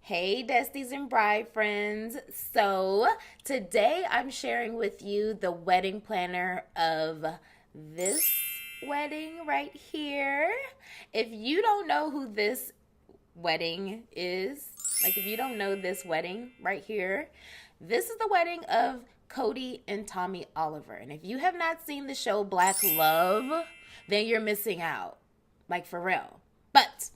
Hey, Desties and Bride friends. So, today I'm sharing with you the wedding planner of this wedding right here. If you don't know who this wedding is, like if you don't know this wedding right here, this is the wedding of Cody and Tommy Oliver. And if you have not seen the show Black Love, then you're missing out. Like for real. But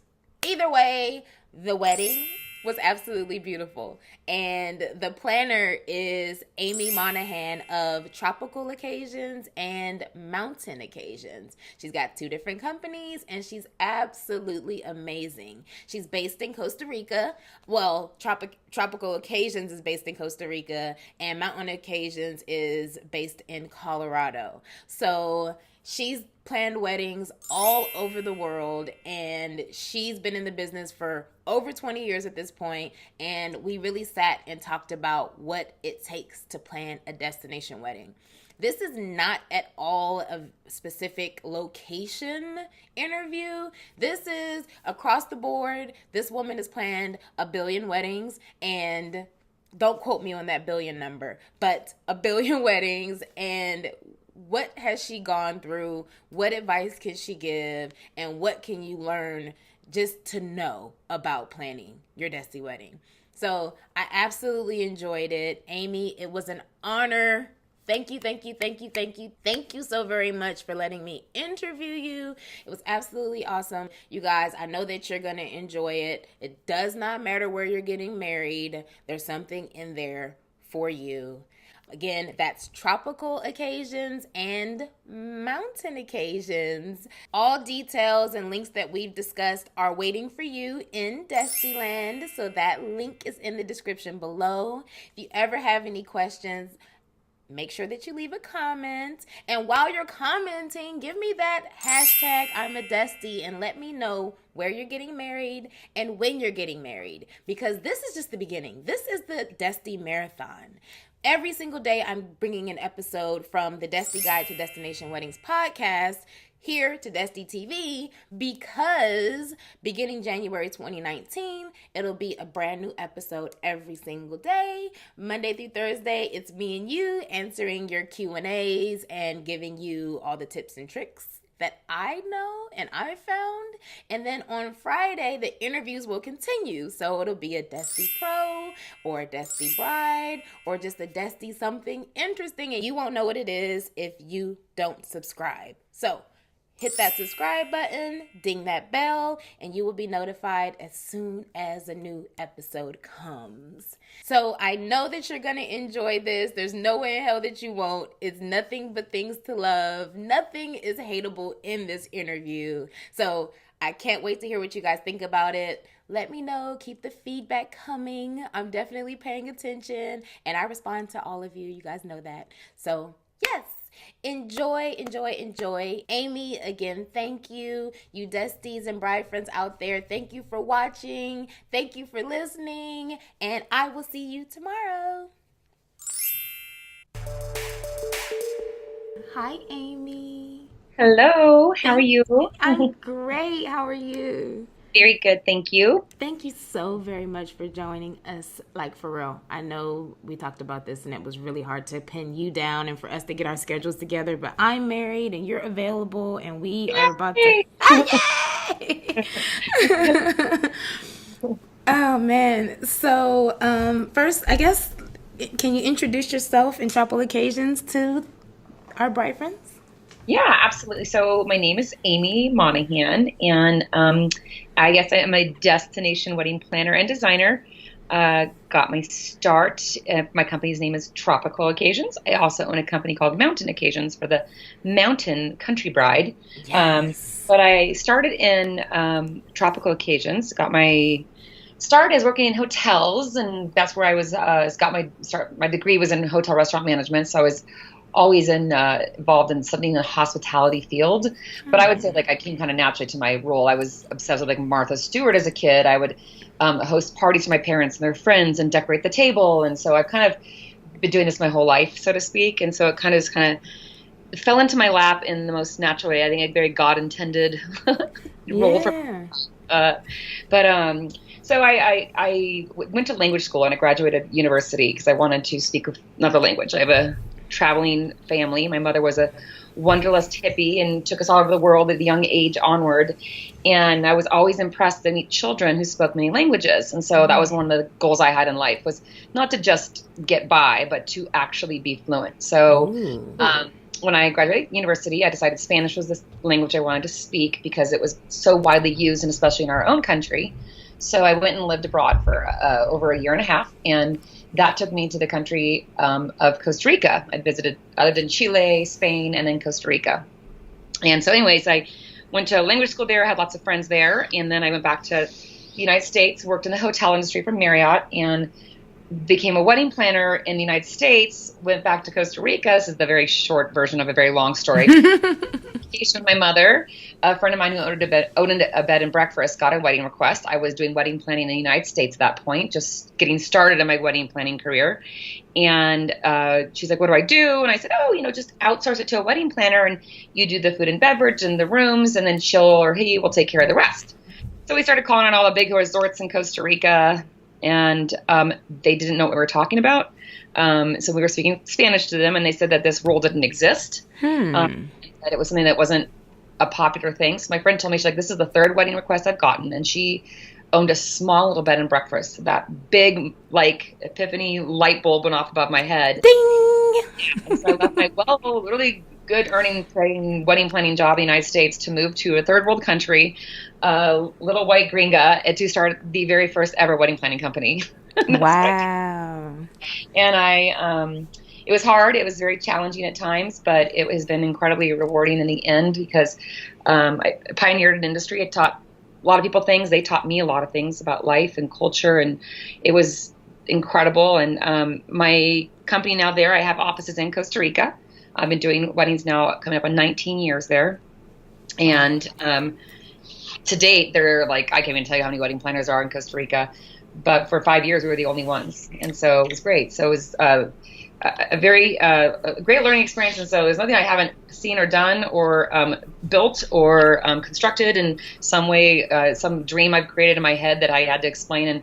either way, the wedding was absolutely beautiful. And the planner is Aimee Monihan of Tropical Occasions and Mountain Occasions. She's got two different companies and she's absolutely amazing. She's based in Costa Rica. Well, Tropical Occasions is based in Costa Rica and Mountain Occasions is based in Colorado. So she's planned weddings all over the world and she's been in the business for over 20 years at this point, and we really sat and talked about what it takes to plan a destination wedding. This is not at all a specific location interview. This is across the board. This woman has planned 1 billion weddings, and don't quote me on that billion number, but 1 billion weddings. And what has she gone through? What advice can she give? And what can you learn just to know about planning your Desti wedding? So I absolutely enjoyed it. Aimee, it was an honor. Thank you so very much for letting me interview you. It was absolutely awesome. You guys, I know that you're going to enjoy it. It does not matter where you're getting married. There's something in there for you. Again, that's Tropical Occasions and Mountain Occasions. All details and links that we've discussed are waiting for you in DestiLand, so that link is in the description below. If you ever have any questions, make sure that you leave a comment. And while you're commenting, give me that hashtag I'm a Desti and let me know where you're getting married and when you're getting married, because this is just the beginning. This is the Desti Marathon. Every single day, I'm bringing an episode from the Desti Guide to Destination Weddings podcast here to Desti TV, because beginning January 2019, it'll be a brand new episode every single day. Monday through Thursday, it's me and you answering your Q&As and giving you all the tips and tricks that I know and I found. And then on Friday, the interviews will continue. So it'll be a Desti Pro or a Desti Bride or just a Desti something interesting. And you won't know what it is if you don't subscribe. So hit that subscribe button, ding that bell, and you will be notified as soon as a new episode comes. So I know that you're going to enjoy this. There's no way in hell that you won't. It's nothing but things to love. Nothing is hateable in this interview. So I can't wait to hear what you guys think about it. Let me know. Keep the feedback coming. I'm definitely paying attention, and I respond to all of you. You guys know that. So yes. Enjoy. Aimee, again, thank you. You Desties and bride friends out there, thank you for watching. Thank you for listening. And I will see you tomorrow. Hi, Aimee. Hello, how are you? I'm great. How are you? Very good, thank you. Thank you so very much for joining us, like for real. I know we talked about this and it was really hard to pin you down and for us to get our schedules together, but I'm married and you're available and we are about to... Yay! Oh, man. So, first, I guess, can you introduce yourself and Tropical Occasions to our bride friends? Yeah, absolutely. So my name is Aimee Monihan, and I guess I am a destination wedding planner and designer. Got my start. My company's name is Tropical Occasions. I also own a company called Mountain Occasions for the mountain country bride. Yes. But I started in Tropical Occasions. Got my start as working in hotels, and that's where I was. Got my start. My degree was in hotel restaurant management, so I was always involved in something in the hospitality field. But I would say like I came kind of naturally to my role. I was obsessed with like Martha Stewart as a kid. I would host parties for my parents and their friends and decorate the table. And so I've kind of been doing this my whole life, so to speak. And so it kind of fell into my lap in the most natural way. I think a very God intended role for. So I went to language school and I graduated university because I wanted to speak another language. I have a traveling family. My mother was a wanderlust hippie and took us all over the world at a young age onward. And I was always impressed to meet children who spoke many languages. And so that was one of the goals I had in life, was not to just get by, but to actually be fluent. So when I graduated university, I decided Spanish was the language I wanted to speak because it was so widely used, and especially in our own country. So I went and lived abroad for over a year and a half, and that took me to the country of Costa Rica. I lived in Chile, Spain, and then Costa Rica. And so anyways, I went to language school there, had lots of friends there, and then I went back to the United States, worked in the hotel industry for Marriott, and became a wedding planner in the United States, went back to Costa Rica. This is the very short version of a very long story. Vacation with my mother. A friend of mine who owned a bed and breakfast got a wedding request. I was doing wedding planning in the United States at that point, just getting started in my wedding planning career. And she's like, what do I do? And I said, just outsource it to a wedding planner, and you do the food and beverage and the rooms, and then she'll or he will take care of the rest. So we started calling on all the big resorts in Costa Rica, and they didn't know what we were talking about. So we were speaking Spanish to them, and they said that this role didn't exist, that it was something that wasn't a popular thing. So my friend told me, she's like, this is the third wedding request I've gotten. And she owned a small little bed and breakfast. That big, like, epiphany light bulb went off above my head. Ding! And so I left my really good wedding planning job in the United States to move to a third world country, little white gringa, to start the very first ever wedding planning company. Wow. And it was hard. It was very challenging at times, but it has been incredibly rewarding in the end because I pioneered an industry. I taught a lot of people things. They taught me a lot of things about life and culture, and it was incredible. And my company now there, I have offices in Costa Rica. I've been doing weddings now coming up on 19 years there. And to date, they're like, I can't even tell you how many wedding planners are in Costa Rica. But for 5 years, we were the only ones. And so it was great. So it was a very great learning experience. And so there's nothing I haven't seen or done or built or constructed in some way, some dream I've created in my head that I had to explain. And,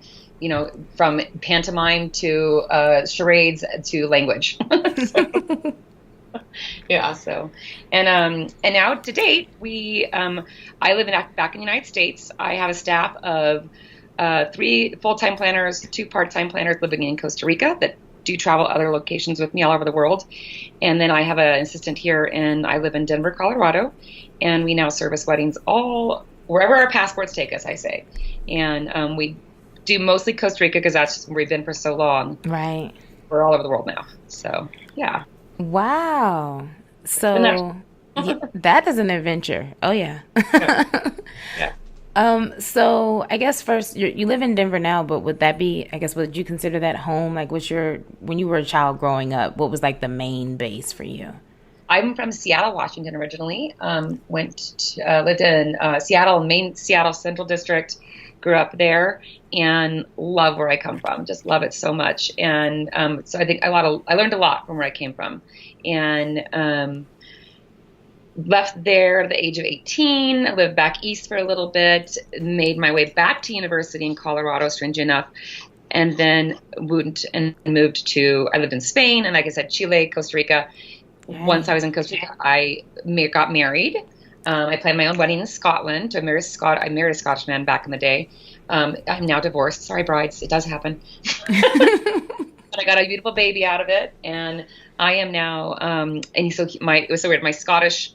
from pantomime to charades to language. Yeah. So, and now to date, I live back in the United States. I have a staff of 3 full-time planners, 2 part-time planners living in Costa Rica that do travel other locations with me all over the world. And then I have an assistant here, and I live in Denver, Colorado, and we now service weddings wherever our passports take us, I say. And we do mostly Costa Rica because that's just where we've been for so long. Right. We're all over the world now. So, yeah. Wow. So that is an adventure. Oh, yeah. Yeah. So I guess first you live in Denver now, but would you consider that home? Like, when you were a child growing up, what was like the main base for you? I'm from Seattle, Washington originally. Lived in Seattle Central District, grew up there, and love where I come from. Just love it so much. And so I think I learned a lot from where I came from, and left there at the age of 18. I lived back east for a little bit, made my way back to university in Colorado, strangely enough, and then moved to, I lived in Spain, and like I said, Chile, Costa Rica. Right. Once I was in Costa Rica, I got married. I planned my own wedding in Scotland. I married a Scottish man back in the day. I'm now divorced. Sorry, brides. It does happen. But I got a beautiful baby out of it, and I am now, it was so weird. My Scottish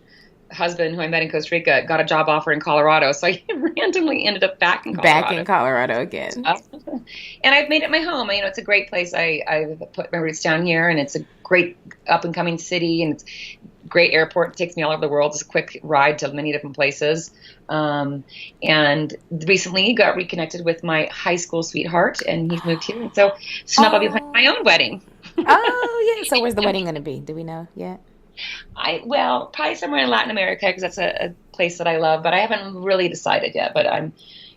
husband, who I met in Costa Rica, got a job offer in Colorado, so I randomly ended up back in Colorado. Back in Colorado again. And I've made it my home. It's a great place. I've put my roots down here, and it's a great up-and-coming city, and it's a great airport. It takes me all over the world. It's a quick ride to many different places. And recently got reconnected with my high school sweetheart, and he's moved here. So now I'll be planning my own wedding. Oh, yeah. So where's the wedding going to be? Do we know yet? Probably somewhere in Latin America, because that's a place that I love, but I haven't really decided yet. But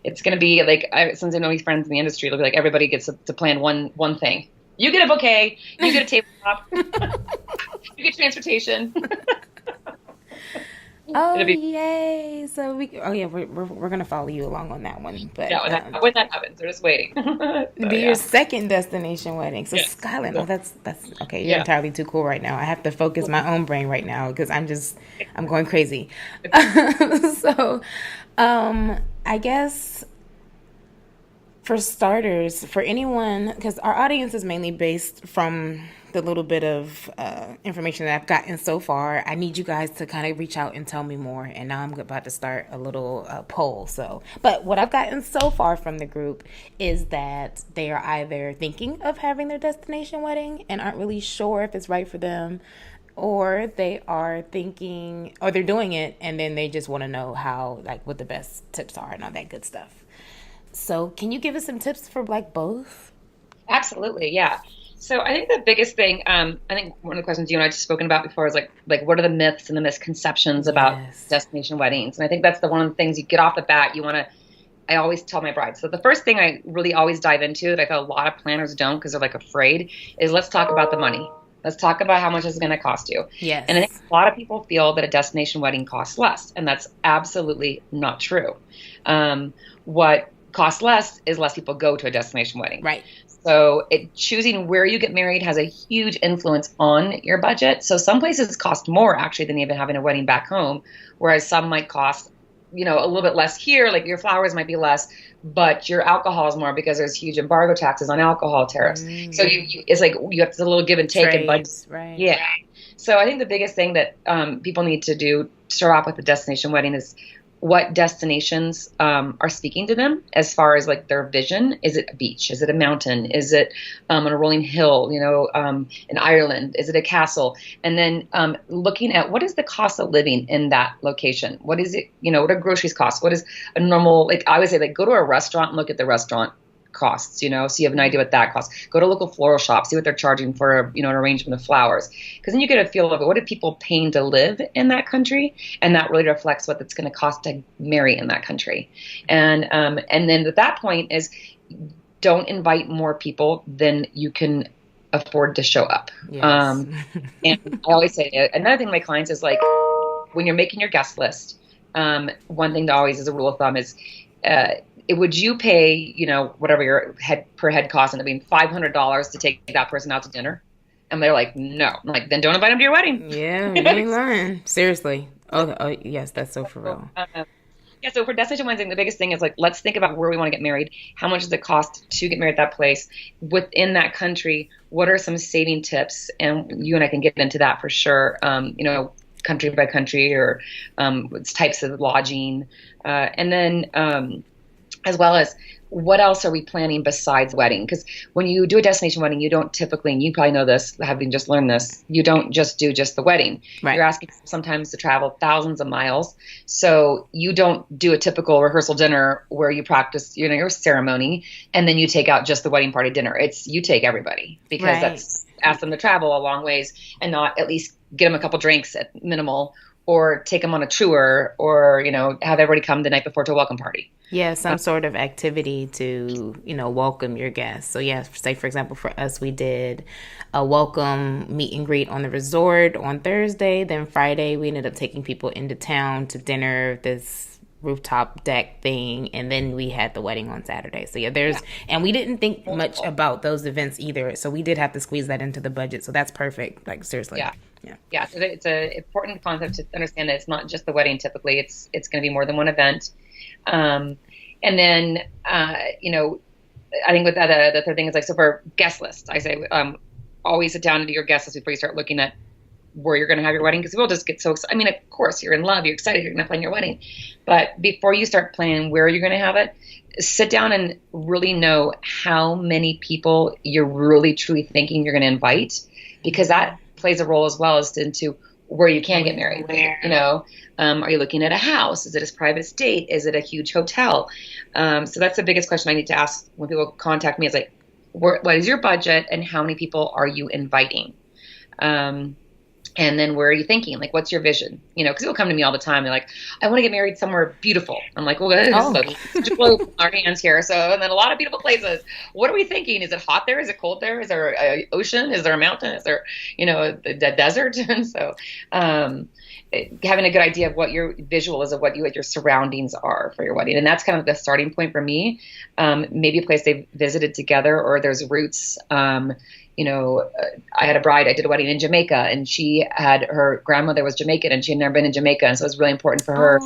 it's going to be like, since I know these friends in the industry, it'll be like everybody gets to plan one thing. You get a bouquet, you get a tabletop, you get transportation. Oh, It'll be yay. So we're gonna follow you along on that one. But yeah when that happens. We're just waiting. it'd So be your yeah, second destination wedding. So yes, Scotland. Oh, so, that's okay. You're yeah. entirely too cool right now. I have to focus my own brain right now because I'm going crazy. So, I guess for starters, for anyone, because our audience is mainly based from the little bit of information that I've gotten so far, I need you guys to kind of reach out and tell me more. And now I'm about to start a little poll. So, but what I've gotten so far from the group is that they are either thinking of having their destination wedding and aren't really sure if it's right for them, or they are thinking, or they're doing it and then they just want to know how, like, what the best tips are and all that good stuff. So, can you give us some tips for like both? Absolutely, yeah. So I think the biggest thing, I think one of the questions you and I just spoken about before is like what are the myths and the misconceptions about Yes. destination weddings? And I think that's the one of the things you get off the bat. I always tell my brides. So the first thing I really always dive into that I feel a lot of planners don't because they're like afraid is let's talk about the money. Let's talk about how much it's going to cost you. And I think Yes. a lot of people feel that a destination wedding costs less, and that's absolutely not true. What costs less is less people go to a destination wedding. Right. So choosing where you get married has a huge influence on your budget. So some places cost more actually than even having a wedding back home, whereas some might cost, a little bit less here. Like your flowers might be less, but your alcohol is more because there's huge embargo taxes on alcohol tariffs. So it's like you have to a little give and take in budget. Trades, right. Yeah. So I think the biggest thing that people need to do to start off with a destination wedding is what destinations are speaking to them as far as like their vision. Is it a beach? Is it a mountain? Is it on a rolling hill, in Ireland? Is it a castle? And then looking at what is the cost of living in that location? What is it, what do groceries cost? What is a normal, like I always say, like go to a restaurant and look at the restaurant costs, so you have an idea what that costs. Go to local floral shops, see what they're charging for, an arrangement of flowers. Because then you get a feel of it. What are people paying to live in that country? And that really reflects what it's going to cost to marry in that country. And then at that point is don't invite more people than you can afford to show up. Yes. And I always say, another thing to my clients is like, when you're making your guest list, one thing to always as a rule of thumb is, would you pay, whatever your per head cost, and being $500 to take that person out to dinner? And they're like, no. I'm like, then don't invite them to your wedding. Yeah, you ain't lying. Seriously. Oh, yes, that's so for real. Yeah, so for destination wedding, the biggest thing is like, let's think about where we want to get married. How much does it cost to get married at that place? Within that country, what are some saving tips? And you and I can get into that for sure, country by country or types of lodging. And then as well as what else are we planning besides wedding? Because when you do a destination wedding, you don't typically, and you probably know this, having just learned this, you don't just do just the wedding. Right. You're asking sometimes to travel thousands of miles. So you don't do a typical rehearsal dinner where you practice, your ceremony, and then you take out just the wedding party dinner. It's you take everybody because Right. that's ask them to travel a long ways and not at least get them a couple drinks at minimal, or take them on a tour, or, have everybody come the night before to a welcome party. Yeah, some sort of activity to, welcome your guests. So yeah, say for example, for us, we did a welcome meet and greet on the resort on Thursday. Then Friday, we ended up taking people into town to dinner, this rooftop deck thing, and then we had the wedding on Saturday. So yeah, and we didn't think much about those events either. So we did have to squeeze that into the budget. So that's perfect. Like seriously. Yeah. So it's an important concept to understand that it's not just the wedding. Typically, it's going to be more than one event. And then, I think with that, the third thing is like, so for guest list, I say, always sit down and do your guest list before you start looking at where you're going to have your wedding. Because we'll just get so excited. I mean, of course, you're in love, you're excited, you're going to plan your wedding. But before you start planning where you're going to have it, sit down and really know how many people you're really truly thinking you're going to invite, because that plays a role as well as into where you can get married. Are you looking at a house? Is it a private estate? Is it a huge hotel? So that's the biggest question I need to ask when people contact me is like, what is your budget and how many people are you inviting? And then where are you thinking? Like, what's your vision? because people come to me all the time. They're like, I want to get married somewhere beautiful. I'm like, well, just blow our hands here. So, and then a lot of beautiful places. What are we thinking? Is it hot there? Is it cold there? Is there an ocean? Is there a mountain? Is there, the desert? And so, having a good idea of what your visual is of what your surroundings are for your wedding. And that's kind of the starting point for me. Maybe a place they've visited together, or there's roots. I had a bride, I did a wedding in Jamaica, and her grandmother was Jamaican, and she had never been in Jamaica. And so it was really important for her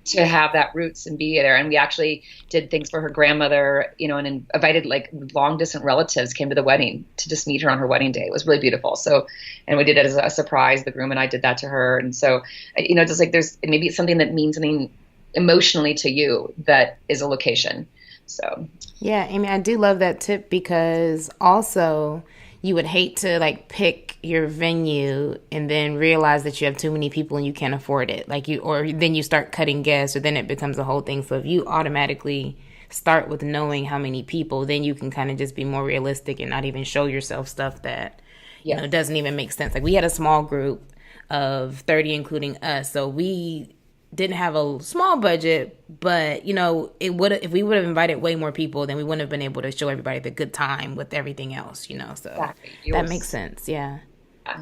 to have that roots and be there. And we actually did things for her grandmother, and invited like long distant relatives came to the wedding to just meet her on her wedding day. It was really beautiful. So, and we did it as a surprise. The groom and I did that to her. And so, just like maybe it's something that means something emotionally to you that is a location. So. Yeah, Aimee, I do love that tip, because also you would hate to like pick your venue and then realize that you have too many people and you can't afford it. Or then you start cutting guests, or then it becomes a whole thing. So if you automatically start with knowing how many people, then you can kind of just be more realistic and not even show yourself stuff that, doesn't even make sense. Like we had a small group of 30, including us. So we didn't have a small budget, but it would, if we would have invited way more people, then we wouldn't have been able to show everybody the good time with everything else, so exactly. That makes sense. Yeah,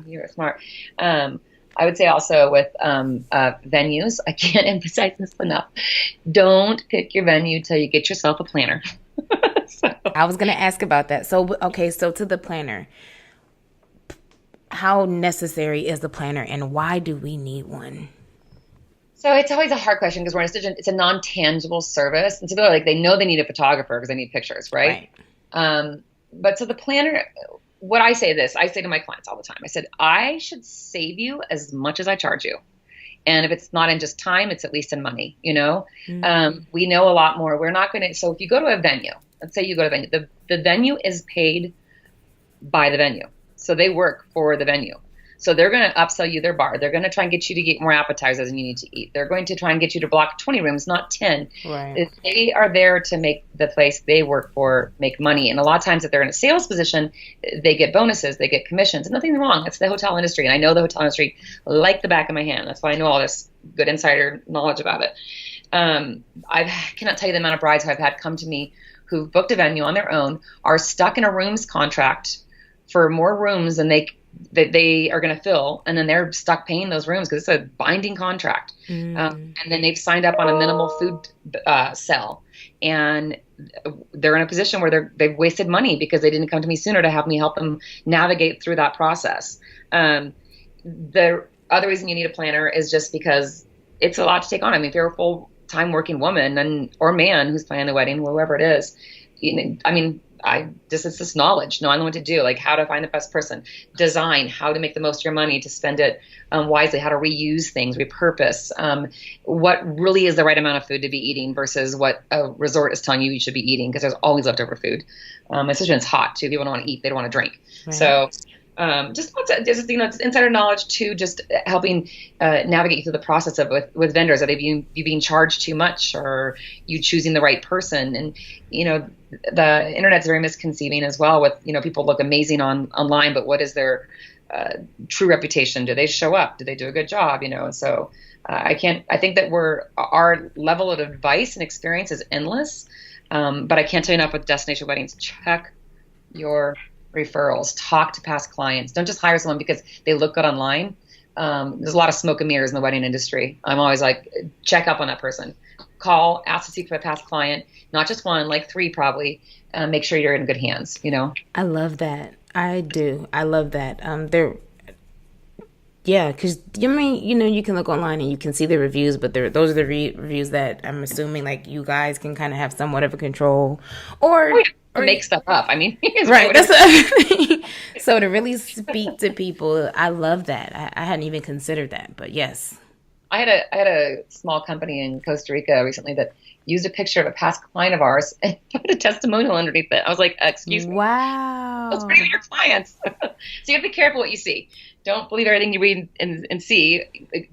you're smart. I would say also with venues, I can't emphasize this enough. Don't pick your venue till you get yourself a planner. I was going to ask about that. So to the planner, how necessary is the planner, and why do we need one? So it's always a hard question, because it's a non-tangible service. And so people are like, they know they need a photographer because they need pictures, right? But so the planner, I say to my clients all the time, I said, I should save you as much as I charge you. And if it's not in just time, it's at least in money, Mm-hmm. We know a lot more. We're not going to, so if you go to a venue, let's say you go to a venue, the venue is paid by the venue. So they work for the venue. So they're going to upsell you their bar. They're going to try and get you to get more appetizers than you need to eat. They're going to try and get you to block 20 rooms, not 10. Right. They are there to make the place they work for make money. And a lot of times if they're in a sales position, they get bonuses, they get commissions. And nothing wrong. That's the hotel industry. And I know the hotel industry like the back of my hand. That's why I know all this good insider knowledge about it. I cannot tell you the amount of brides who I've had come to me who've booked a venue on their own, are stuck in a rooms contract for more rooms than they are going to fill, and then they're stuck paying those rooms because it's a binding contract. And then they've signed up on a minimal food sell, and they're in a position where they've wasted money because they didn't come to me sooner to have me help them navigate through that process. The other reason you need a planner is just because it's a lot to take on. I mean, if you're a full-time working woman or man who's planning the wedding, whoever it is, it's this knowledge, knowing what to do, like how to find the best person, design, how to make the most of your money to spend it wisely, how to reuse things, repurpose, what really is the right amount of food to be eating versus what a resort is telling you should be eating, because there's always leftover food, especially when it's hot too. People don't want to eat, they don't want to drink. Right. So just it's insider knowledge too, just helping navigate through the process of with vendors. Are they you being charged too much, or you choosing the right person? And the internet's very misconceiving as well. With people look amazing online, but what is their true reputation? Do they show up? Do they do a good job? And so I think that our level of advice and experience is endless. But I can't tell you enough with destination weddings. Check your referrals, talk to past clients. Don't just hire someone because they look good online. There's a lot of smoke and mirrors in the wedding industry. I'm always like, check up on that person. Call, ask to speak for a past client, not just one, like 3 probably. Make sure you're in good hands, I love that. I do. I love that. Because you can look online and you can see the reviews, but those are the reviews that I'm assuming like you guys can kind of have somewhat of a control, or make stuff up. I mean, right. That's so to really speak to people, I love that. I hadn't even considered that, but yes. I had a small company in Costa Rica recently that used a picture of a past client of ours and put a testimonial underneath it. I was like, excuse me. Wow. Let's bring your clients. So you have to be careful what you see. Don't believe everything you read and see.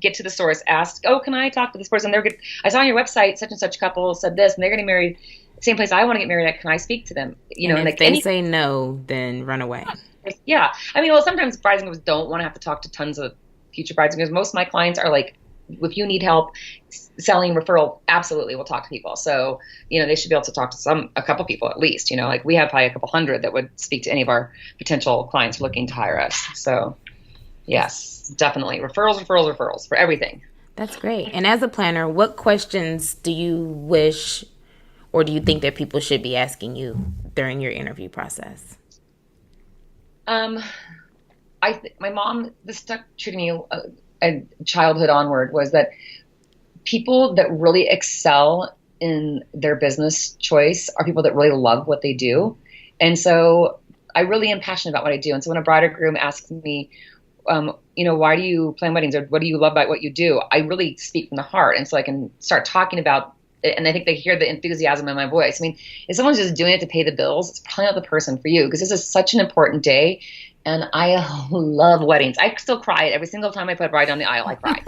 Get to the source. Ask, can I talk to this person? They're good. I saw on your website such and such couple said this, and they're getting married same place I want to get married at. Can I speak to them? And if they say no, then run away. Yeah. I mean, well, sometimes brides and grooms don't want to have to talk to tons of future brides and grooms. Most of my clients are like if you need help selling referral, absolutely, we'll talk to people. So, they should be able to talk to a couple people at least, like we have probably a couple hundred that would speak to any of our potential clients looking to hire us. So yes, definitely referrals for everything. That's great. And as a planner, what questions do you wish or do you think that people should be asking you during your interview process? My mom, this stuck true to me a childhood onward, was that people that really excel in their business choice are people that really love what they do. And so I really am passionate about what I do. And so when a bride or groom asks me, why do you plan weddings, or what do you love about what you do? I really speak from the heart. And so I can start talking about it, and I think they hear the enthusiasm in my voice. I mean, if someone's just doing it to pay the bills, it's probably not the person for you, because this is such an important day. And I love weddings. I still cry every single time I put a bride down the aisle. I cry.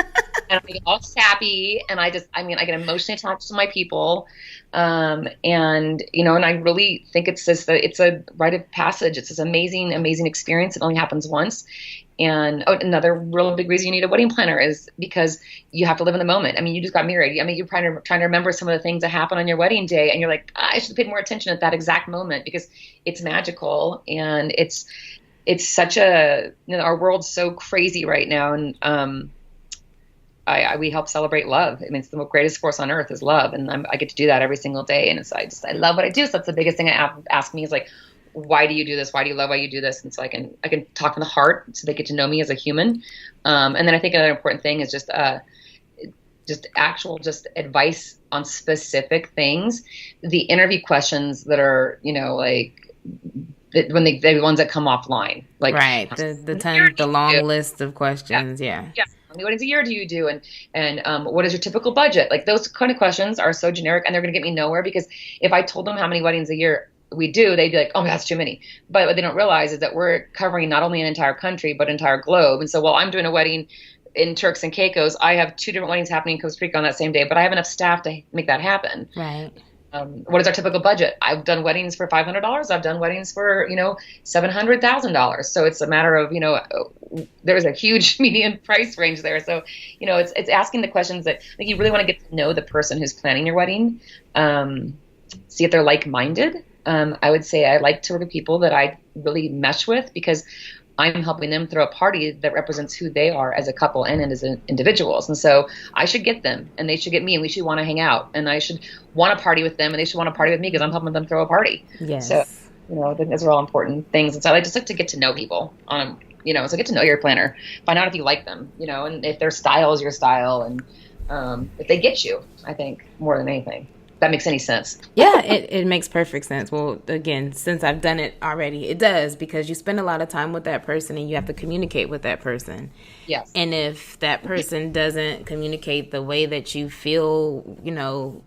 And I get all sappy, and I get emotionally attached to my people. And I really think it's a rite of passage. It's this amazing, amazing experience. It only happens once. And another real big reason you need a wedding planner is because you have to live in the moment. I mean, you just got married. I mean, you're trying to remember some of the things that happen on your wedding day, and you're like, I should have paid more attention at that exact moment, because it's magical. And it's such our world's so crazy right now. And, we help celebrate love. I mean, it's the greatest force on earth is love. And I get to do that every single day. And I love what I do. So that's the biggest thing I ask me is like, why do you do this? Why do you love why you do this? And so I can talk from the heart, so they get to know me as a human. And then I think another important thing is just advice on specific things. The interview questions that are, when the ones that come offline, like right, the long list of questions. Yeah. How many weddings a year do you do? And what is your typical budget? Like, those kind of questions are so generic, and they're going to get me nowhere, because if I told them how many weddings a year we do, they'd be like, oh, that's too many. But what they don't realize is that we're covering not only an entire country, but an entire globe. And so while I'm doing a wedding in Turks and Caicos, I have 2 different weddings happening in Costa Rica on that same day, but I have enough staff to make that happen. Right. What is our typical budget? I've done weddings for $500. I've done weddings for, $700,000. So it's a matter of, there's a huge median price range there. So, it's asking the questions that, like, you really want to get to know the person who's planning your wedding. See if they're like-minded. I would say I like to work with people that I really mesh with, because I'm helping them throw a party that represents who they are as a couple and as individuals. And so I should get them, and they should get me, and we should want to hang out, and I should want to party with them, and they should want to party with me, because I'm helping them throw a party. Yes. So, those are all important things. And so I just like to get to know people so get to know your planner, find out if you like them, and if their style is your style, and if they get you, I think, more than anything. That makes any sense. Yeah, it makes perfect sense. Well, again, since I've done it already, it does, because you spend a lot of time with that person, and you have to communicate with that person. Yes. And if that person doesn't communicate the way that you feel,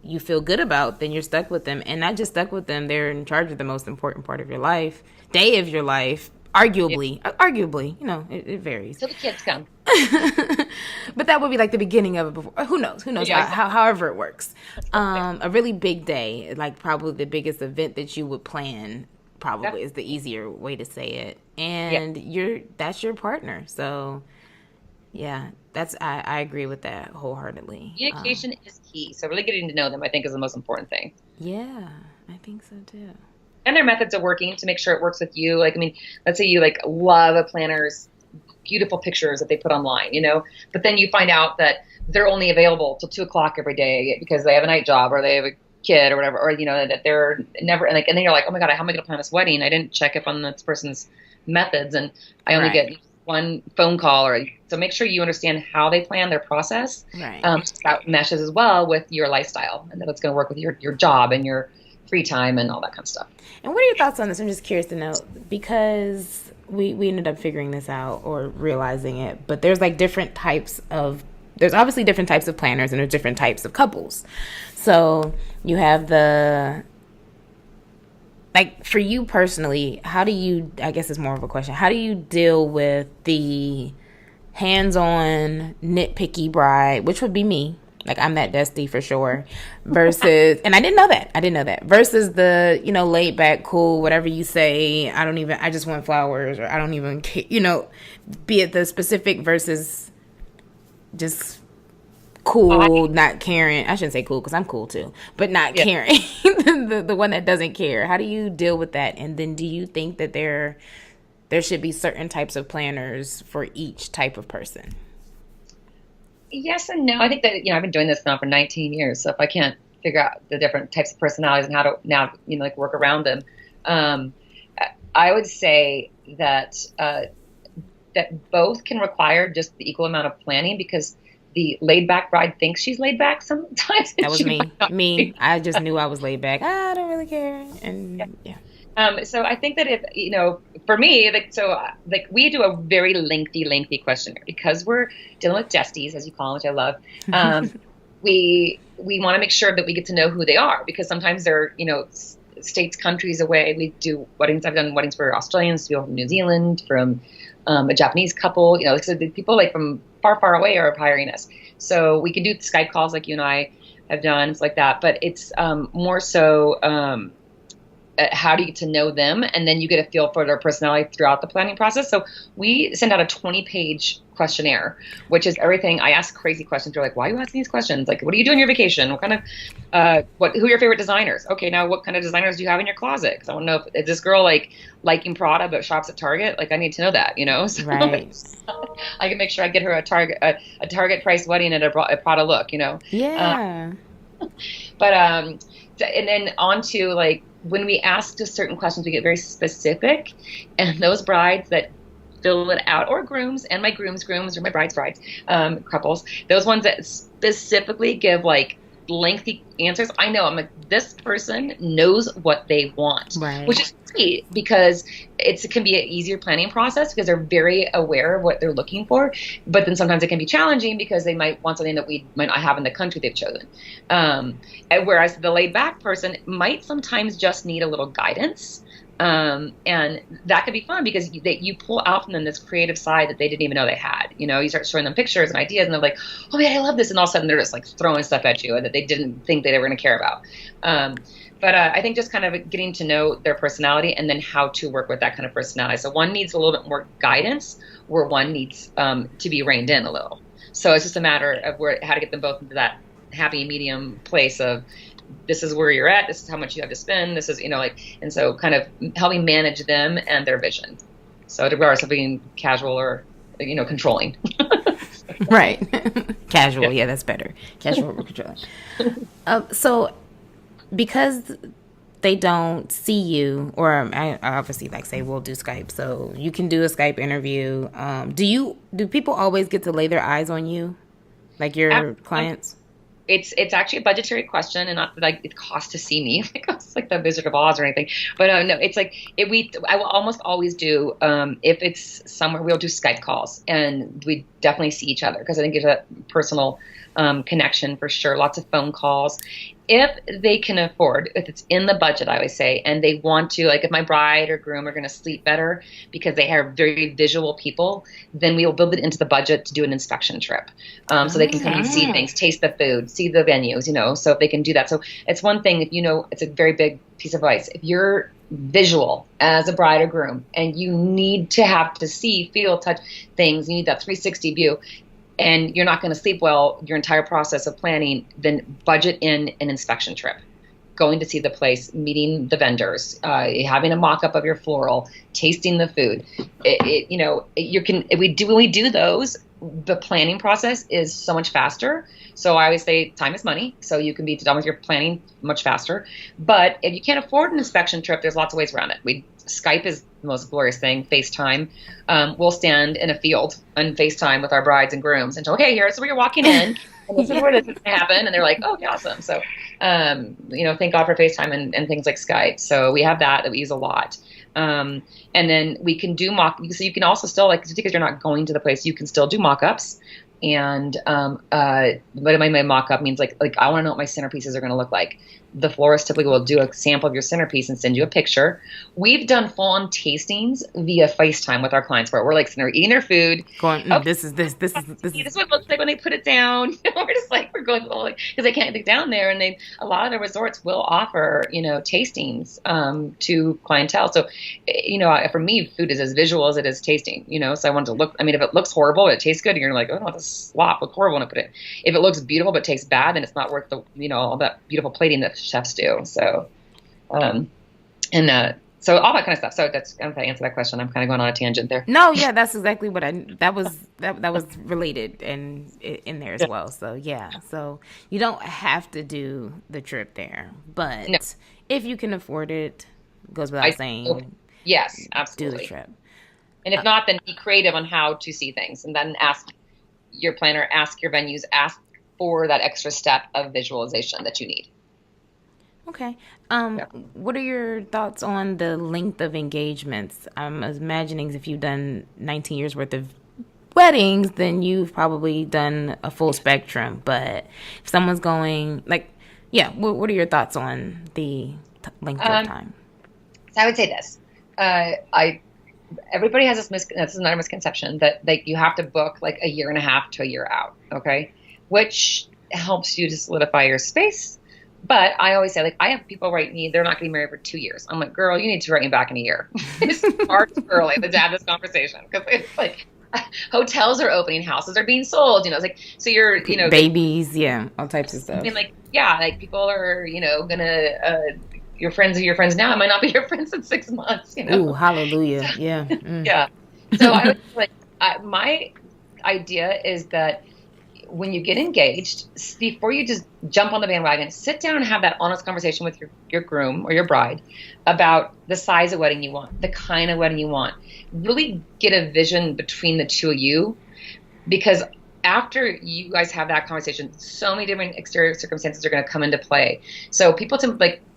you feel good about, then you're stuck with them. And not just stuck with them, they're in charge of the most important part of your life, day of your life. Arguably, it varies. Till the kids come. But that would be like the beginning of it. Before, who knows? Yeah. However it works. A really big day, like probably the biggest event that you would plan, probably is the easier way to say it. And that's your partner. So yeah, I agree with that wholeheartedly. Communication is key. So really getting to know them, I think, is the most important thing. Yeah, I think so too. And their methods of working to make sure it works with you. Like, I mean, let's say you love a planner's beautiful pictures that they put online, but then you find out that they're only available till 2:00 every day because they have a night job, or they have a kid, or whatever, or that they're never, and then you're like, oh my God, how am I going to plan this wedding? I didn't check up on this person's methods, and I only get one phone call. So make sure you understand how they plan their process. Right. That meshes as well with your lifestyle, and that it's going to work with your job and your free time and all that kind of stuff. And what are your thoughts on this? I'm just curious to know, because we ended up figuring this out or realizing it, but there's there's obviously different types of planners, and there's different types of couples. So you have for you personally, how do you, I guess it's more of a question, how do you deal with the hands-on nitpicky bride, which would be me? Like, I'm that Desti for sure. Versus, and I didn't know that. Versus the, laid back, cool, whatever you say. I just want flowers, or I don't even care, be it the specific versus just cool, not caring. I shouldn't say cool because I'm cool too, but not caring. the one that doesn't care. How do you deal with that? And then do you think that there should be certain types of planners for each type of person? Yes and no. I think that, I've been doing this now for 19 years. So if I can't figure out the different types of personalities and how to now, like work around them, I would say that that both can require just the equal amount of planning, because the laid back bride thinks she's laid back sometimes. That was me. I just knew I was laid back. I don't really care. And so I think that if, for me, we do a very lengthy questionnaire because we're dealing with Desties, as you call them, which I love. We want to make sure that we get to know who they are, because sometimes they're, states, countries away. We do weddings. I've done weddings for Australians, people from New Zealand, from a Japanese couple, so the people like from far away are hiring us. So we can do Skype calls like you and I have done, it's like that. But it's more so how do you get to know them, and then you get a feel for their personality throughout the planning process. So we send out a 20-page questionnaire, which is everything. I ask crazy questions. You're like, why are you asking these questions? Like, what do you do on your vacation? What kind of, who are your favorite designers? Okay, now what kind of designers do you have in your closet? Because I want to know if this girl liking Prada but shops at Target. Like, I need to know that, So right. I can make sure I get her a Target price wedding at a Prada look, Yeah. But and then on to when we ask just certain questions, we get very specific, and those brides that fill it out, or grooms, and my grooms, or my brides, couples, those ones that specifically give lengthy answers, I know this person knows what they want, right. Which is great, because it can be an easier planning process because they're very aware of what they're looking for. But then sometimes it can be challenging because they might want something that we might not have in the country they've chosen. And whereas the laid back person might sometimes just need a little guidance. And that could be fun because you pull out from them this creative side that they didn't even know they had. You start showing them pictures and ideas, and they're like, oh man, I love this. And all of a sudden they're just throwing stuff at you that they didn't think they were going to care about. But I think just kind of getting to know their personality, and then how to work with that kind of personality. So one needs a little bit more guidance, where one needs to be reined in a little. So it's just a matter of how to get them both into that happy medium place of, this is where you're at, this is how much you have to spend, this is, and so kind of helping manage them and their vision. So regardless of being casual or, controlling. Right. Casual. Yeah, that's better. Casual or controlling. So because they don't see you, or I obviously say we'll do Skype, so you can do a Skype interview. Do people always get to lay their eyes on you, like your clients? It's actually a budgetary question, and not that it costs to see me. It's like the Wizard of Oz or anything. But no, it's I will almost always do, if it's somewhere, we'll do Skype calls, and we definitely see each other, because I think it's a personal connection for sure. Lots of phone calls. If they can afford, if it's in the budget, I always say, and they want to, if my bride or groom are going to sleep better because they are very visual people, then we will build it into the budget to do an inspection trip. So they can come and see things, taste the food, see the venues, so if they can do that. So it's one thing, it's a very big piece of advice. If you're visual as a bride or groom, and you need to have to see, feel, touch things, you need that 360 view, and you're not going to sleep well your entire process of planning, then budget in an inspection trip. Going to see the place, meeting the vendors, having a mock-up of your floral, tasting the food. When we do those, the planning process is so much faster. So I always say time is money. So you can be done with your planning much faster. But if you can't afford an inspection trip, there's lots of ways around it. Skype is the most glorious thing. FaceTime. We'll stand in a field and FaceTime with our brides and grooms and say, okay, here's where you're walking in. And this is where this is going to happen. And they're like, oh, okay, awesome. So, thank God for FaceTime and things like Skype. So we have that we use a lot. And then we can do so you can also still, because you're not going to the place, you can still do mock-ups. And what my mock-up means, I want to know what my centerpieces are going to look like. the florist typically will do a sample of your centerpiece and send you a picture. We've done full-on tastings via FaceTime with our clients where we're like sitting there eating their food. Going, Oh, this is this is what it looks like when they put it down. We're just like, we're going, because they can't get down there. And a lot of the resorts will offer, tastings to clientele. So, for me, food is as visual as it is tasting, so I want to look, if it looks horrible, but it tastes good, you're like, oh, no, this slop looks horrible when I put it. If it looks beautiful, but tastes bad, then it's not worth the, all that beautiful plating that chefs do. So, so all that kind of stuff. So I'm trying to answer that question. I'm kind of going on a tangent there. No, yeah, that's exactly what that was related and in there as well. So yeah, so you don't have to do the trip there, but if you can afford it, goes without saying. Yes, absolutely. Do the trip. And if not, then be creative on how to see things, and then ask your planner, ask your venues, ask for that extra step of visualization that you need. Okay. What are your thoughts on the length of engagements? I'm imagining if you've done 19 years worth of weddings, then you've probably done a full spectrum. But if someone's going, what are your thoughts on the length of time? So I would say this. Everybody has this is another misconception that you have to book like a year and a half to a year out. Okay. Which helps you to solidify your space. But I always say, I have people write me, they're not getting married for 2 years. I'm like, girl, you need to write me back in a year. It's far too early to have this conversation. Because it's like, hotels are opening, houses are being sold, so you're, babies, all types of stuff. People are, gonna, your friends are your friends now. It might not be your friends in 6 months, Ooh, hallelujah. Yeah. Mm. Yeah. So I would my idea is that when you get engaged, before you just jump on the bandwagon, sit down and have that honest conversation with your groom or your bride about the size of wedding you want, the kind of wedding you want. Really get a vision between the two of you, because after you guys have that conversation, so many different exterior circumstances are going to come into play. So people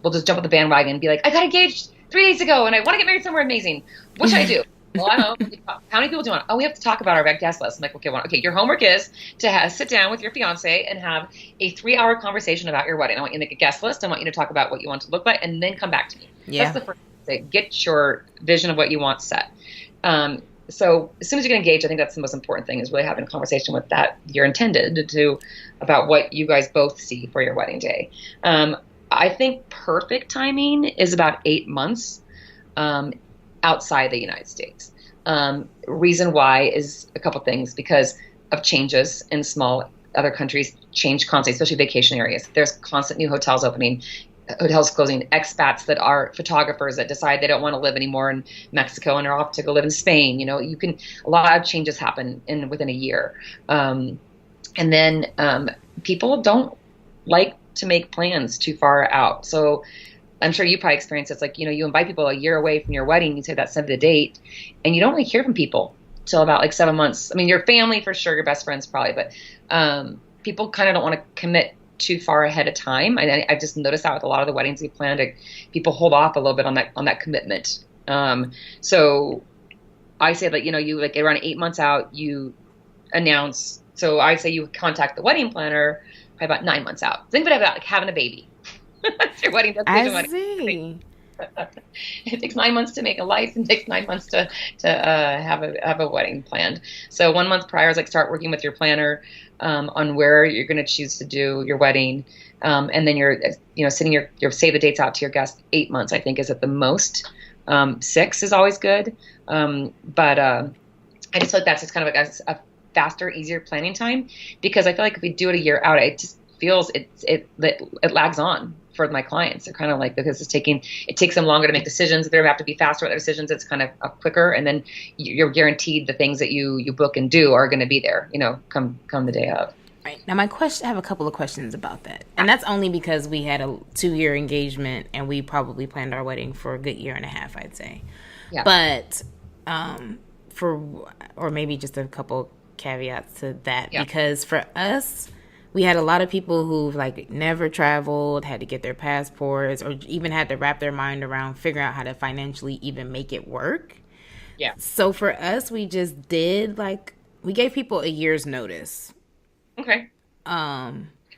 will just jump on the bandwagon and be like, I got engaged 3 days ago and I want to get married somewhere amazing. What should I do? Well, I don't know. How many people do you want? Oh, we have to talk about our guest list. I'm like, okay, your homework is to sit down with your fiance and have a 3-hour conversation about your wedding. I want you to make a guest list. I want you to talk about what you want to look like and then come back to me. Yeah. That's the first thing. Get your vision of what you want set. So as soon as you get engaged, I think that's the most important thing, is really having a conversation with that you're intended to about what you guys both see for your wedding day. I think perfect timing is about 8 months. Outside the United States. Reason why is a couple things, because of changes in small other countries change constantly, especially vacation areas. There's constant new hotels opening, hotels closing, expats that are photographers that decide they don't want to live anymore in Mexico and are off to go live in Spain. A lot of changes happen within a year. And then people don't like to make plans too far out. So I'm sure you probably experienced this. You invite people a year away from your wedding, you say that's the date, and you don't really hear from people till about 7 months. Your family for sure, your best friends probably, but people kind of don't want to commit too far ahead of time. And I've just noticed that with a lot of the weddings we planned, people hold off a little bit on that commitment. So I say you around 8 months out, you announce. So I'd say you contact the wedding planner probably about 9 months out. Think about having a baby. That's your wedding. I see. It takes 9 months to make a life, and it takes 9 months to have a wedding planned. So 1 month prior is start working with your planner on where you're going to choose to do your wedding, and then you're sending your save the dates out to your guests. 8 months I think is at the most. 6 is always good, but I just feel like that's just kind of a faster, easier planning time, because I feel like if we do it a year out, it just feels it lags on for my clients. They're kind of because it takes them longer to make decisions. They have to be faster with their decisions. It's kind of quicker, and then you're guaranteed the things that you book and do are going to be there, come the day of. Right. Now I have a couple of questions about that. And that's only because we had a 2-year engagement and we probably planned our wedding for a good year and a half, I'd say. Yeah. But or maybe just a couple caveats to that, because for us, we had a lot of people who've never traveled, had to get their passports, or even had to wrap their mind around figuring out how to financially even make it work. Yeah. So for us, we just did we gave people a year's notice. Okay.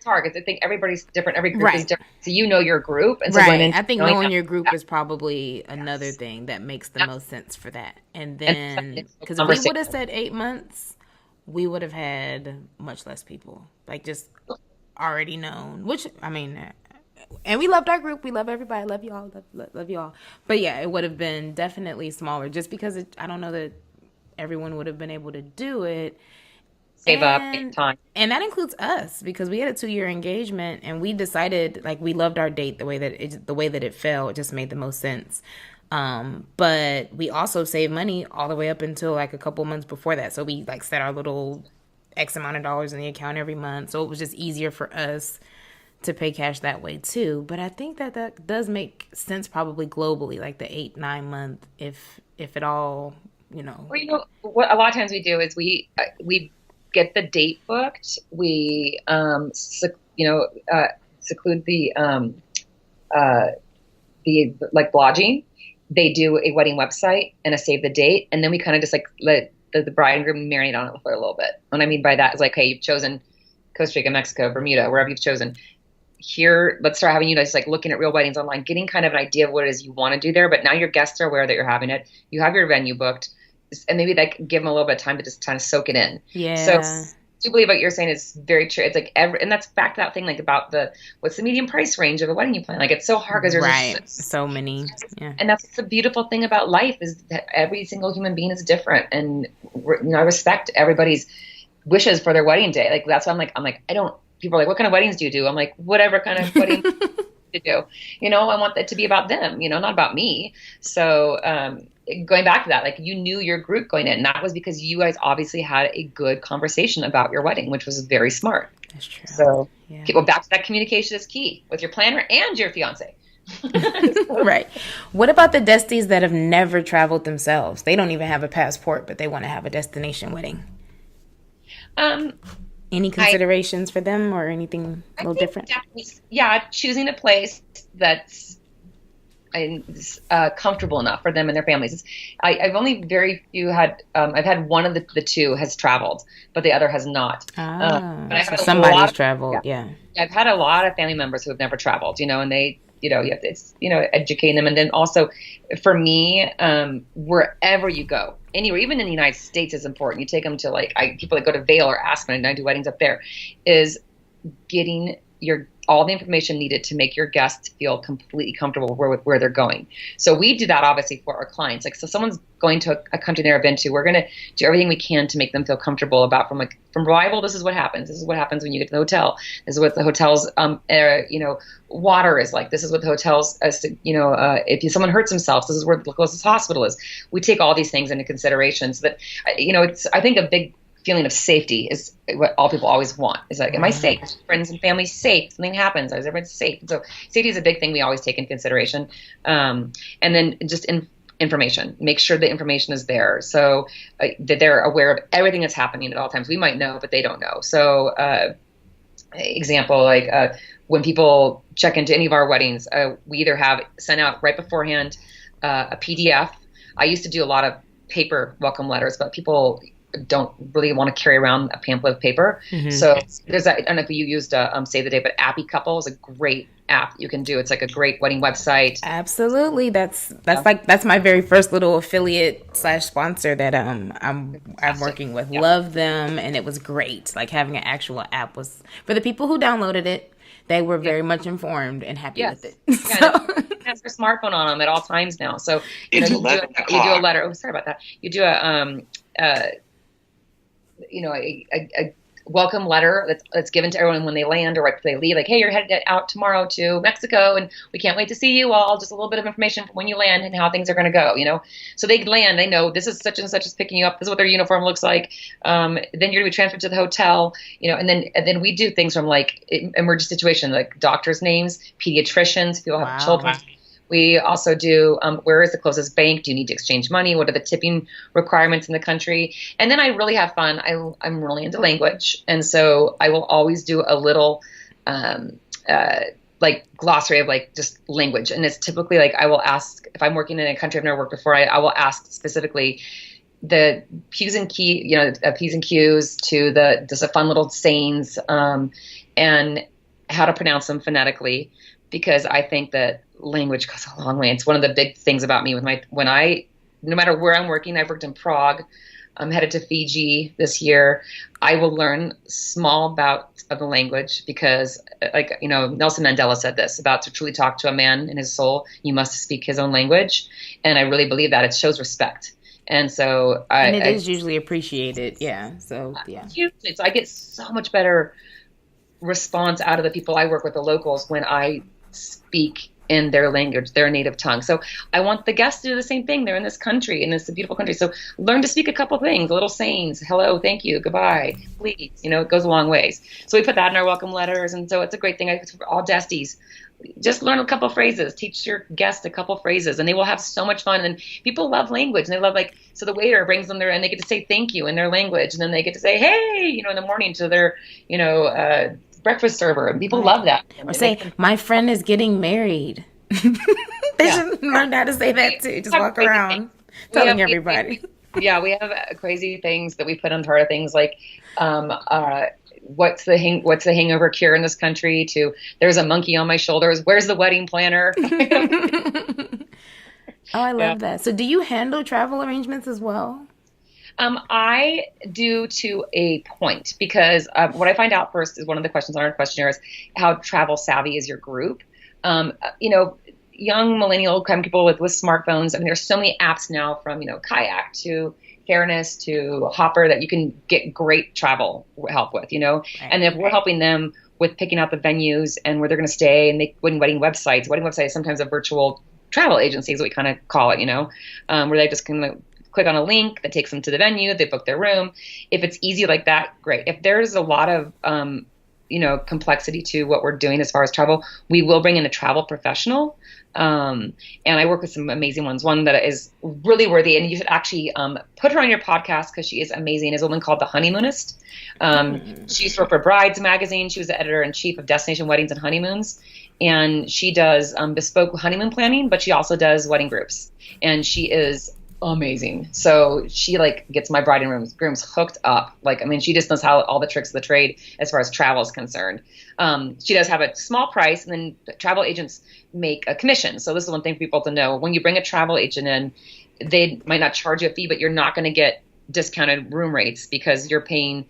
it's hard because I think everybody's different. Every group is Right. different. So you know your group. And so Right. I think knowing them, your group is probably another thing that makes the most sense for that. And then, because if we would have said 8 months, we would have had much less people, like just already known, which, I mean, and we loved our group. We love everybody. Love y'all. Love y'all. But yeah, it would have been definitely smaller just because I don't know that everyone would have been able to do it. save up time. And that includes us because we had a 2-year engagement and we decided like we loved our date the way that it fell. It just made the most sense. But we also saved money all the way up until like a couple months before that. So we like set our little X amount of dollars in the account every month. So it was just easier for us to pay cash that way too. But I think that does make sense probably globally, like the 8-9 month, if it all, you know. Well, you know, what a lot of times we do is we get the date booked. We, seclude the like lodging. They do a wedding website and a save the date. And then we kind of just like let the bride and groom marinate on it for a little bit. What I mean by that is like, hey, you've chosen Costa Rica, Mexico, Bermuda, wherever you've chosen. Here, let's start having you guys like looking at real weddings online, getting kind of an idea of what it is you want to do there. But now your guests are aware that you're having it. You have your venue booked, and maybe that give them a little bit of time to just kind of soak it in. Yeah. So I do believe what you're saying is very true. It's like and that's back to that thing like about what's the median price range of a wedding you plan. Like it's so hard because there's so many. Yeah. And that's the beautiful thing about life is that every single human being is different, and I respect everybody's wishes for their wedding day. Like that's why I'm like I don't. People are like, what kind of weddings do you do? I'm like, whatever kind of wedding to do. You know, I want that to be about them, you know, not about me. So going back to that, like you knew your group going in. And that was because you guys obviously had a good conversation about your wedding, which was very smart. That's true. So well, back to that, communication is key with your planner and your fiance. Right. What about the Desties that have never traveled themselves? They don't even have a passport, but they want to have a destination wedding. Any considerations for them or anything a little different? Yeah, choosing a place that's comfortable enough for them and their families. I've only very few had. I've had one of the two has traveled, but the other has not. But so somebody's traveled. Yeah. I've had a lot of family members who have never traveled. You know, and they. You know, you have to, educating them. And then also for me, wherever you go, anywhere, even in the United States is important. You take them to people that go to Vail or Aspen, and I do weddings up there, is getting all the information needed to make your guests feel completely comfortable with where they're going. So we do that obviously for our clients. Like, so someone's going to a country they've never been to, we're going to do everything we can to make them feel comfortable about from arrival. This is what happens. This is what happens when you get to the hotel. This is what the hotel's, water is like. This is what the hotel's, if someone hurts themselves, this is where the closest hospital is. We take all these things into consideration so that, it's, I think a big feeling of safety is what all people always want. Is like, am I safe? Friends and family safe? Something happens. Is everyone safe? So safety is a big thing we always take in consideration. And then just information. Make sure the information is there so that they're aware of everything that's happening at all times. We might know, but they don't know. So example, when people check into any of our weddings, we either have sent out right beforehand a PDF. I used to do a lot of paper welcome letters, but people don't really want to carry around a pamphlet of paper. Mm-hmm. So there's that. I don't know if you used Save the Date, but Appy Couple is a great app you can do. It's like a great wedding website. Absolutely. That's my very first little affiliate / sponsor that I'm working with. Yeah. Love them, and it was great. Like having an actual app was for the people who downloaded it. They were very much informed and happy with it. Yeah, so. It has their smartphone on them at all times now. So you do a letter. Oh, sorry about that. You do a welcome letter that's given to everyone when they land or right before they leave. Like, hey, you're headed out tomorrow to Mexico, and we can't wait to see you all. Just a little bit of information from when you land and how things are going to go. So they land, they know this is such and such is picking you up. This is what their uniform looks like. Then you're going to be transferred to the hotel. And then we do things from like emergency situation, like doctors' names, pediatricians, people have children. We also do, where is the closest bank? Do you need to exchange money? What are the tipping requirements in the country? And then I really have fun. I'm really into language. And so I will always do a little glossary of just language. And it's typically I will ask, if I'm working in a country I've never worked before, I will ask specifically the P's and Q's to just a fun little sayings. And how to pronounce them phonetically, because I think that language goes a long way. It's one of the big things about me no matter where I'm working. I've worked in Prague. I'm headed to Fiji this year. I will learn small bouts of the language because, like, Nelson Mandela said this about, to truly talk to a man in his soul, you must speak his own language. And I really believe that. It shows respect. And so it is usually appreciated. Yeah. So, yeah. So I get so much better response out of the people I work with, the locals, when I speak in their language, their native tongue. So I want the guests to do the same thing. They're in this country, and it's a beautiful country. So learn to speak a couple things, little sayings: hello, thank you, goodbye, please. It goes a long ways. So we put that in our welcome letters, and so it's a great thing. For all Desties, just learn a couple phrases. Teach your guests a couple phrases, and they will have so much fun. And people love language, and they love, so the waiter brings them there, and they get to say thank you in their language, and then they get to say hey, in the morning to their, breakfast server, and people love that. Or say, my friend is getting married. They should learn how to say that too. Just walk around telling everybody. We have crazy things that we put on part of things like, what's the hangover cure in this country, to there's a monkey on my shoulders, where's the wedding planner? Oh, I love that. So do you handle travel arrangements as well? I do, to a point, because what I find out first is, one of the questions on our questionnaire is, how travel savvy is your group? Young millennial kind of people with smartphones. I mean, there's so many apps now, from, Kayak to Fairness to Hopper, that you can get great travel help with, Right, and if we're helping them with picking out the venues and where they're going to stay, and wedding websites sometimes are virtual travel agencies, we kind of call it, where they just can click on a link that takes them to the venue, they book their room. If it's easy like that, great. If there's a lot of, complexity to what we're doing as far as travel, we will bring in a travel professional. And I work with some amazing ones. One that is really worthy, and you should actually put her on your podcast, because she is amazing, is a woman called The Honeymoonist. She used to work for Brides magazine. She was the editor-in-chief of Destination Weddings and Honeymoons. And she does bespoke honeymoon planning, but she also does wedding groups. And she is amazing. So she gets my bride and grooms hooked up. She just knows how all the tricks of the trade as far as travel is concerned. She does have a small price, and then travel agents make a commission. So this is one thing for people to know. When you bring a travel agent in, they might not charge you a fee, but you're not going to get discounted room rates, because you're paying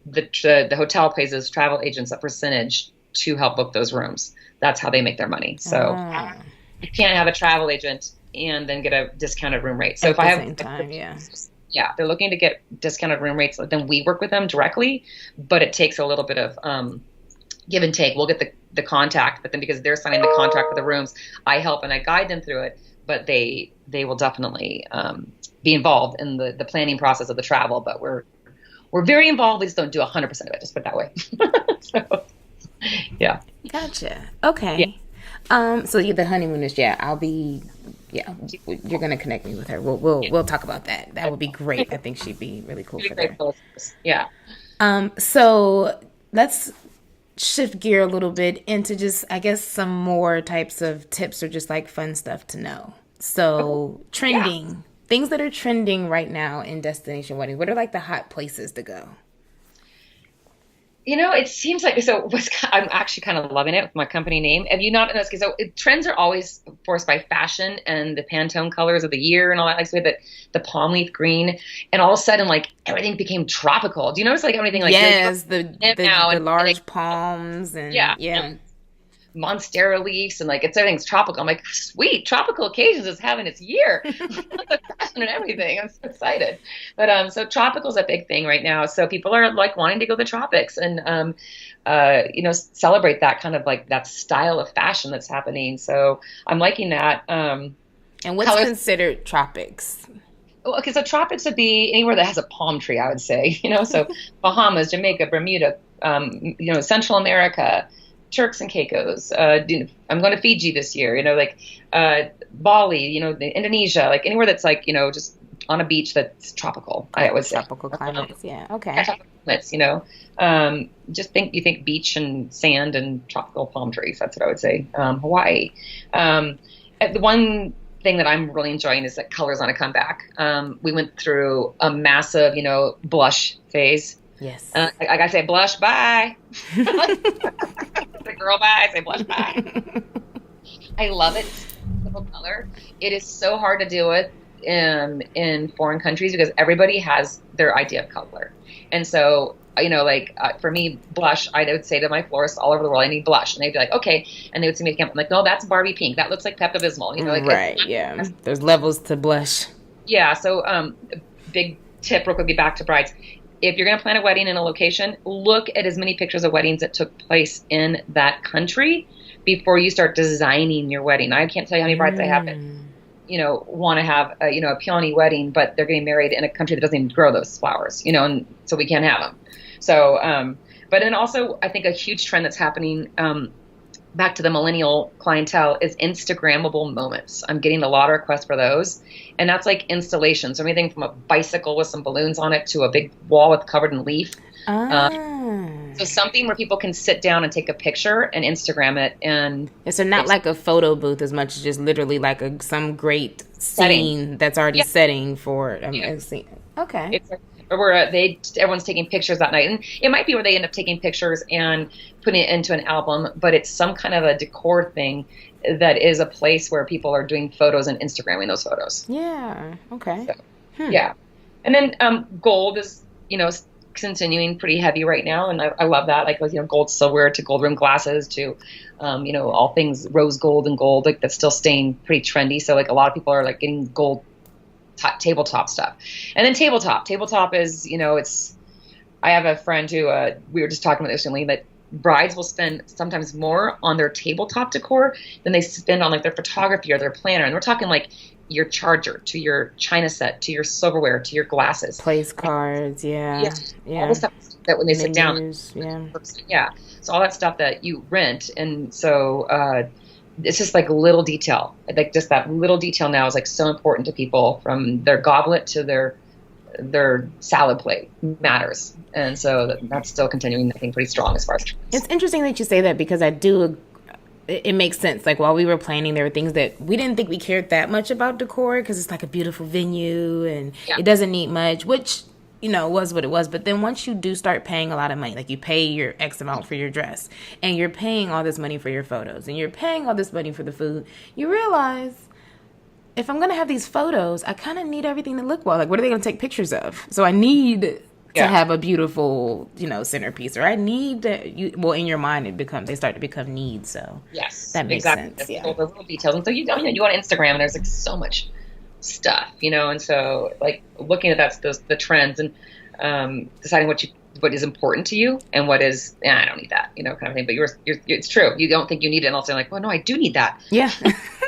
the hotel pays those travel agents a percentage to help book those rooms. That's how they make their money. So you can't have a travel agent and then get a discounted room rate. So if I have, they're looking to get discounted room rates, then we work with them directly, but it takes a little bit of give and take. We'll get the contact, but then because they're signing the contract for the rooms, I help and I guide them through it, but they will definitely be involved in the planning process of the travel. But we're very involved. We just don't do 100% of it. Just put it that way. So, yeah. Gotcha. Okay. Yeah. So you're the honeymoonist. You're gonna connect me with her. We'll talk about that. That would be great. I think she'd be really cool for that. Yeah. So let's shift gear a little bit into just, I guess, some more types of tips, or just fun stuff to know. So trending things that are trending right now in destination weddings. What are the hot places to go? It seems like, I'm actually kind of loving it with my company name. Have you not noticed? So trends are always forced by fashion and the Pantone colors of the year and all that. We had the palm leaf green, and all of a sudden, everything became tropical. Do you notice everything yes, the large palms and and monstera leaves, and everything's tropical. I'm like, sweet, tropical occasions is having its year. The fashion and everything. I'm so excited. But so tropical is a big thing right now. So people are wanting to go to the tropics and celebrate that kind of that style of fashion that's happening. So I'm liking that. And what's considered tropics? Okay, so tropics would be anywhere that has a palm tree, I would say. So Bahamas, Jamaica, Bermuda, Central America, Turks and Caicos. I'm going to Fiji this year. Bali. Indonesia. Anywhere that's just on a beach that's tropical. I would say tropical climates. Okay. Tropical climates. Just you think beach and sand and tropical palm trees. That's what I would say. Hawaii. The one thing that I'm really enjoying is that color's on a comeback. We went through a massive, blush phase Yes. I say blush, bye. The girl, bye. I say blush, bye. I love it. Simple color. It is so hard to deal with in foreign countries because everybody has their idea of color. And so, for me, blush, I would say to my florists all over the world, I need blush. And they'd be like, okay. And they would see me at camp. I'm like, no, that's Barbie pink. That looks like Pepto-Bismol. Right. Yeah. There's levels to blush. Yeah. So, big tip real quickly back to brides. If you're going to plan a wedding in a location, look at as many pictures of weddings that took place in that country before you start designing your wedding. I can't tell you how many brides I have that, want to have a peony wedding, but they're getting married in a country that doesn't even grow those flowers, and so we can't have them. So, but then also I think a huge trend that's happening, back to the millennial clientele, is Instagrammable moments. I'm getting a lot of requests for those. And that's like installations. So anything from a bicycle with some balloons on it to a big wall covered in leaf. So something where people can sit down and take a picture and Instagram it. And so not like a photo booth as much as just literally like some great scene that's already setting for a scene. Okay. It's where everyone's taking pictures that night. And it might be where they end up taking pictures and putting it into an album, but it's some kind of a decor thing that is a place where people are doing photos and Instagramming those photos. Yeah. Okay. So, yeah. And then gold is, continuing pretty heavy right now. And I love that. Like, gold silverware to gold rimmed glasses to, all things rose gold and gold, like that's still staying pretty trendy. So like a lot of people are like getting gold tabletop stuff. And then tabletop is, I have a friend who, we were just talking about this recently, that brides will spend sometimes more on their tabletop decor than they spend on like their photography or their planner. And we're talking like your charger to your china set, to your silverware, to your glasses. Place cards. Yeah. All the stuff that when they sit down. Yeah. So all that stuff that you rent. And so, it's just like little detail, like just that little detail now is like so important to people, from their goblet to their salad plate matters. And so that's still continuing, I think, pretty strong as far as trends. It's interesting that you say that, because it makes sense. Like while we were planning, there were things that we didn't think we cared that much about decor because it's like a beautiful venue and it doesn't need much, which was what it was. But then once you do start paying a lot of money, like you pay your X amount for your dress and you're paying all this money for your photos and you're paying all this money for the food, you realize if I'm going to have these photos, I kind of need everything to look well. Like, what are they going to take pictures of? So I need to have a beautiful, centerpiece, or I need to, in your mind, they start to become needs. So yes, that makes sense. Yeah. The little details. And so you want Instagram and there's like so much stuff, and so like looking at the trends and deciding what is important to you and what is, I don't need that, kind of thing. But you're it's true. You don't think you need it, and also like, well, no, I do need that. Yeah,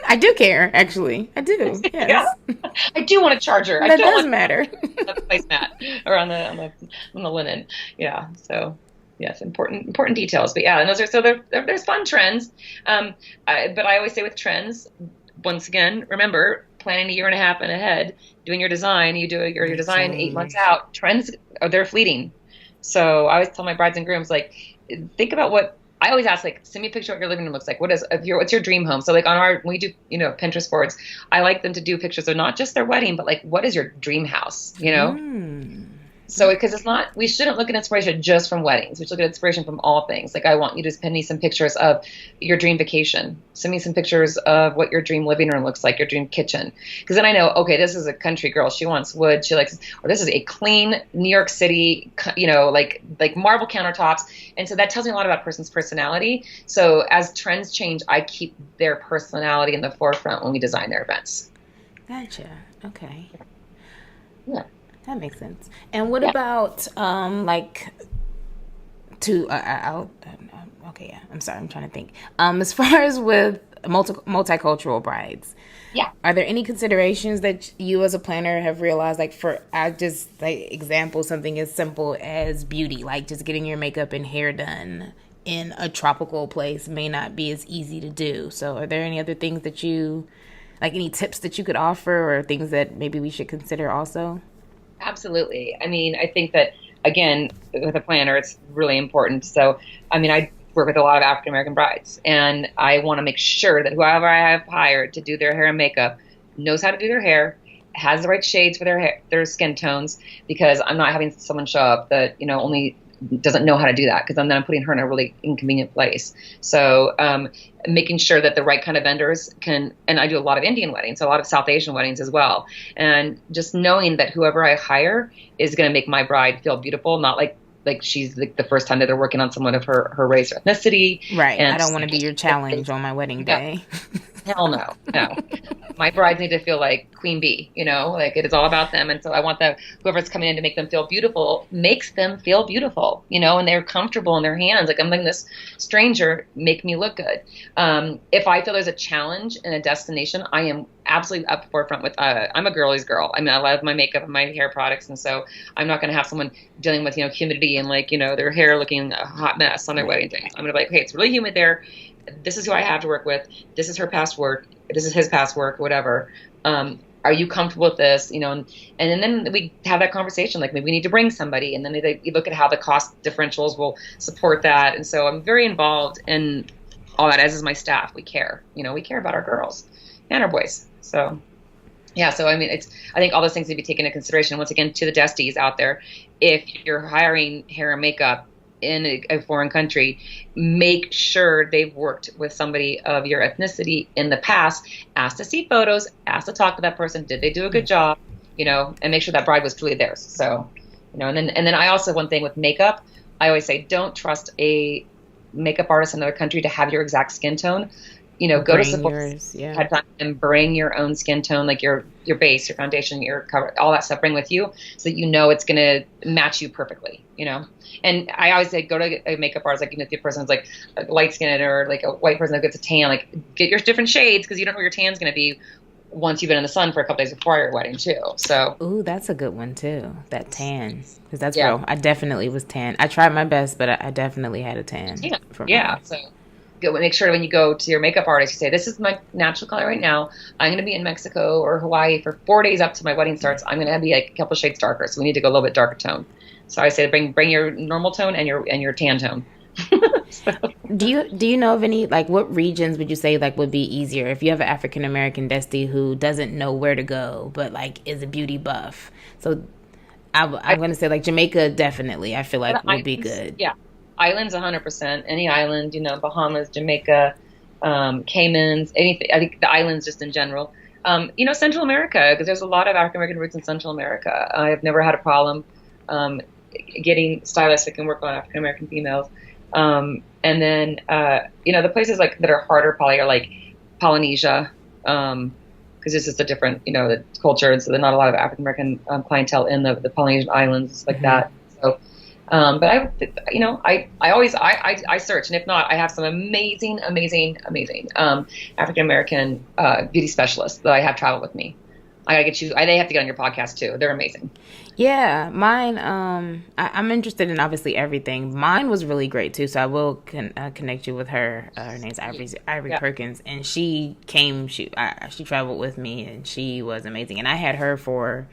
I do care. Actually, I do. Yes. Yeah. I do want a charger. That does matter. On the placemat or on the linen. Yeah. So yes, important details. But yeah, and there's fun trends. But I always say with trends, once again, remember, planning a year and a half ahead, doing your design. You do your design 8 months out. Trends they're fleeting. So I always tell my brides and grooms, like, think about what I always ask, like, send me a picture of what your living room looks like. What's your dream home? So like when we do, Pinterest boards, I like them to do pictures of not just their wedding, but like, what is your dream house, So, because we shouldn't look at inspiration just from weddings. We should look at inspiration from all things. Like, I want you to send me some pictures of your dream vacation. Send me some pictures of what your dream living room looks like, your dream kitchen. Because then I know, okay, this is a country girl. She wants wood. She likes, or this is a clean New York City, like marble countertops. And so that tells me a lot about a person's personality. So as trends change, I keep their personality in the forefront when we design their events. Gotcha. Okay. Yeah. That makes sense. And what about okay, yeah. I'm sorry, I'm trying to think. As far as with multicultural brides, are there any considerations that you as a planner have realized? Like, example, something as simple as beauty, like just getting your makeup and hair done in a tropical place may not be as easy to do. So, are there any other things that any tips that you could offer, or things that maybe we should consider also? Absolutely. I mean, I think that, again, with a planner, it's really important. So, I mean, I work with a lot of African American brides, and I want to make sure that whoever I have hired to do their hair and makeup knows how to do their hair, has the right shades for their skin tones, because I'm not having someone show up that, only doesn't know how to do that, because then I'm putting her in a really inconvenient place. So making sure that the right kind of vendors and I do a lot of Indian weddings, a lot of South Asian weddings as well. And just knowing that whoever I hire is going to make my bride feel beautiful, not like she's the first time that they're working on someone of her race or ethnicity. Right. And I don't want to be your challenge on my wedding day. Hell no. My brides need to feel like Queen Bee, like it is all about them. And so I want whoever's coming in to make them feel beautiful, makes them feel beautiful, and they're comfortable in their hands. Like, I'm letting this stranger make me look good. If I feel there's a challenge in a destination, I am absolutely up forefront with, I'm a girly's girl. I mean, I love my makeup and my hair products. And so I'm not going to have someone dealing with, humidity and their hair looking a hot mess on their wedding day. I'm going to be like, hey, it's really humid there. This is who I have to work with. This is her past work. This is his past work, whatever. Are you comfortable with this? And then we have that conversation, like maybe we need to bring somebody. And then you look at how the cost differentials will support that. And so I'm very involved in all that, as is my staff. We care, we care about our girls and our boys. So, yeah. So, I mean, I think all those things need to be taken into consideration. Once again, to the Desties out there, if you're hiring hair and makeup in a foreign country, make sure they've worked with somebody of your ethnicity in the past. Ask to see photos, ask to talk to that person. Did they do a good job? And make sure that bride was truly theirs. So, and then I also, one thing with makeup, I always say, don't trust a makeup artist in another country to have your exact skin tone. Go to Symbolic and bring your own skin tone, like your base, your foundation, your cover, all that stuff. Bring with you so that it's going to match you perfectly. And I always say, go to a makeup artist, like even if the person's like light skinned or like a white person that gets a tan, like get your different shades, because you don't know where your tan's going to be once you've been in the sun for a couple days before your wedding too. So, ooh, that's a good one too. That tan, because that's real. I definitely was tan. I tried my best, but I definitely had a tan. Yeah. So make sure when you go to your makeup artist, you say, this is my natural color right now. I'm going to be in Mexico or Hawaii for 4 days up to my wedding starts. I'm going to be like a couple shades darker. So we need to go a little bit darker tone. So I say bring your normal tone and your tan tone. So. Do you know of any, like, what regions would you say like would be easier if you have an African American Desti who doesn't know where to go but like is a beauty buff? So I'm going to say like Jamaica definitely. I feel like would be good. Yeah, islands 100%. Any island, Bahamas, Jamaica, Caymans, anything. I think the islands just in general. Central America, because there's a lot of African American roots in Central America. I've never had a problem getting stylists that can work on African American females. And then, the places like that are harder probably are like Polynesia, because it's just a different, the culture. And so there's not a lot of African American clientele in the Polynesian islands like that. So, but I always search, and if not, I have some amazing African American beauty specialists that I have travel with me. I gotta get you. They have to get on your podcast too. They're amazing. Yeah, mine. I'm interested in obviously everything. Mine was really great too, so I will connect you with her. Her name's Ivory Perkins, and she came. She traveled with me, and she was amazing. And I had her for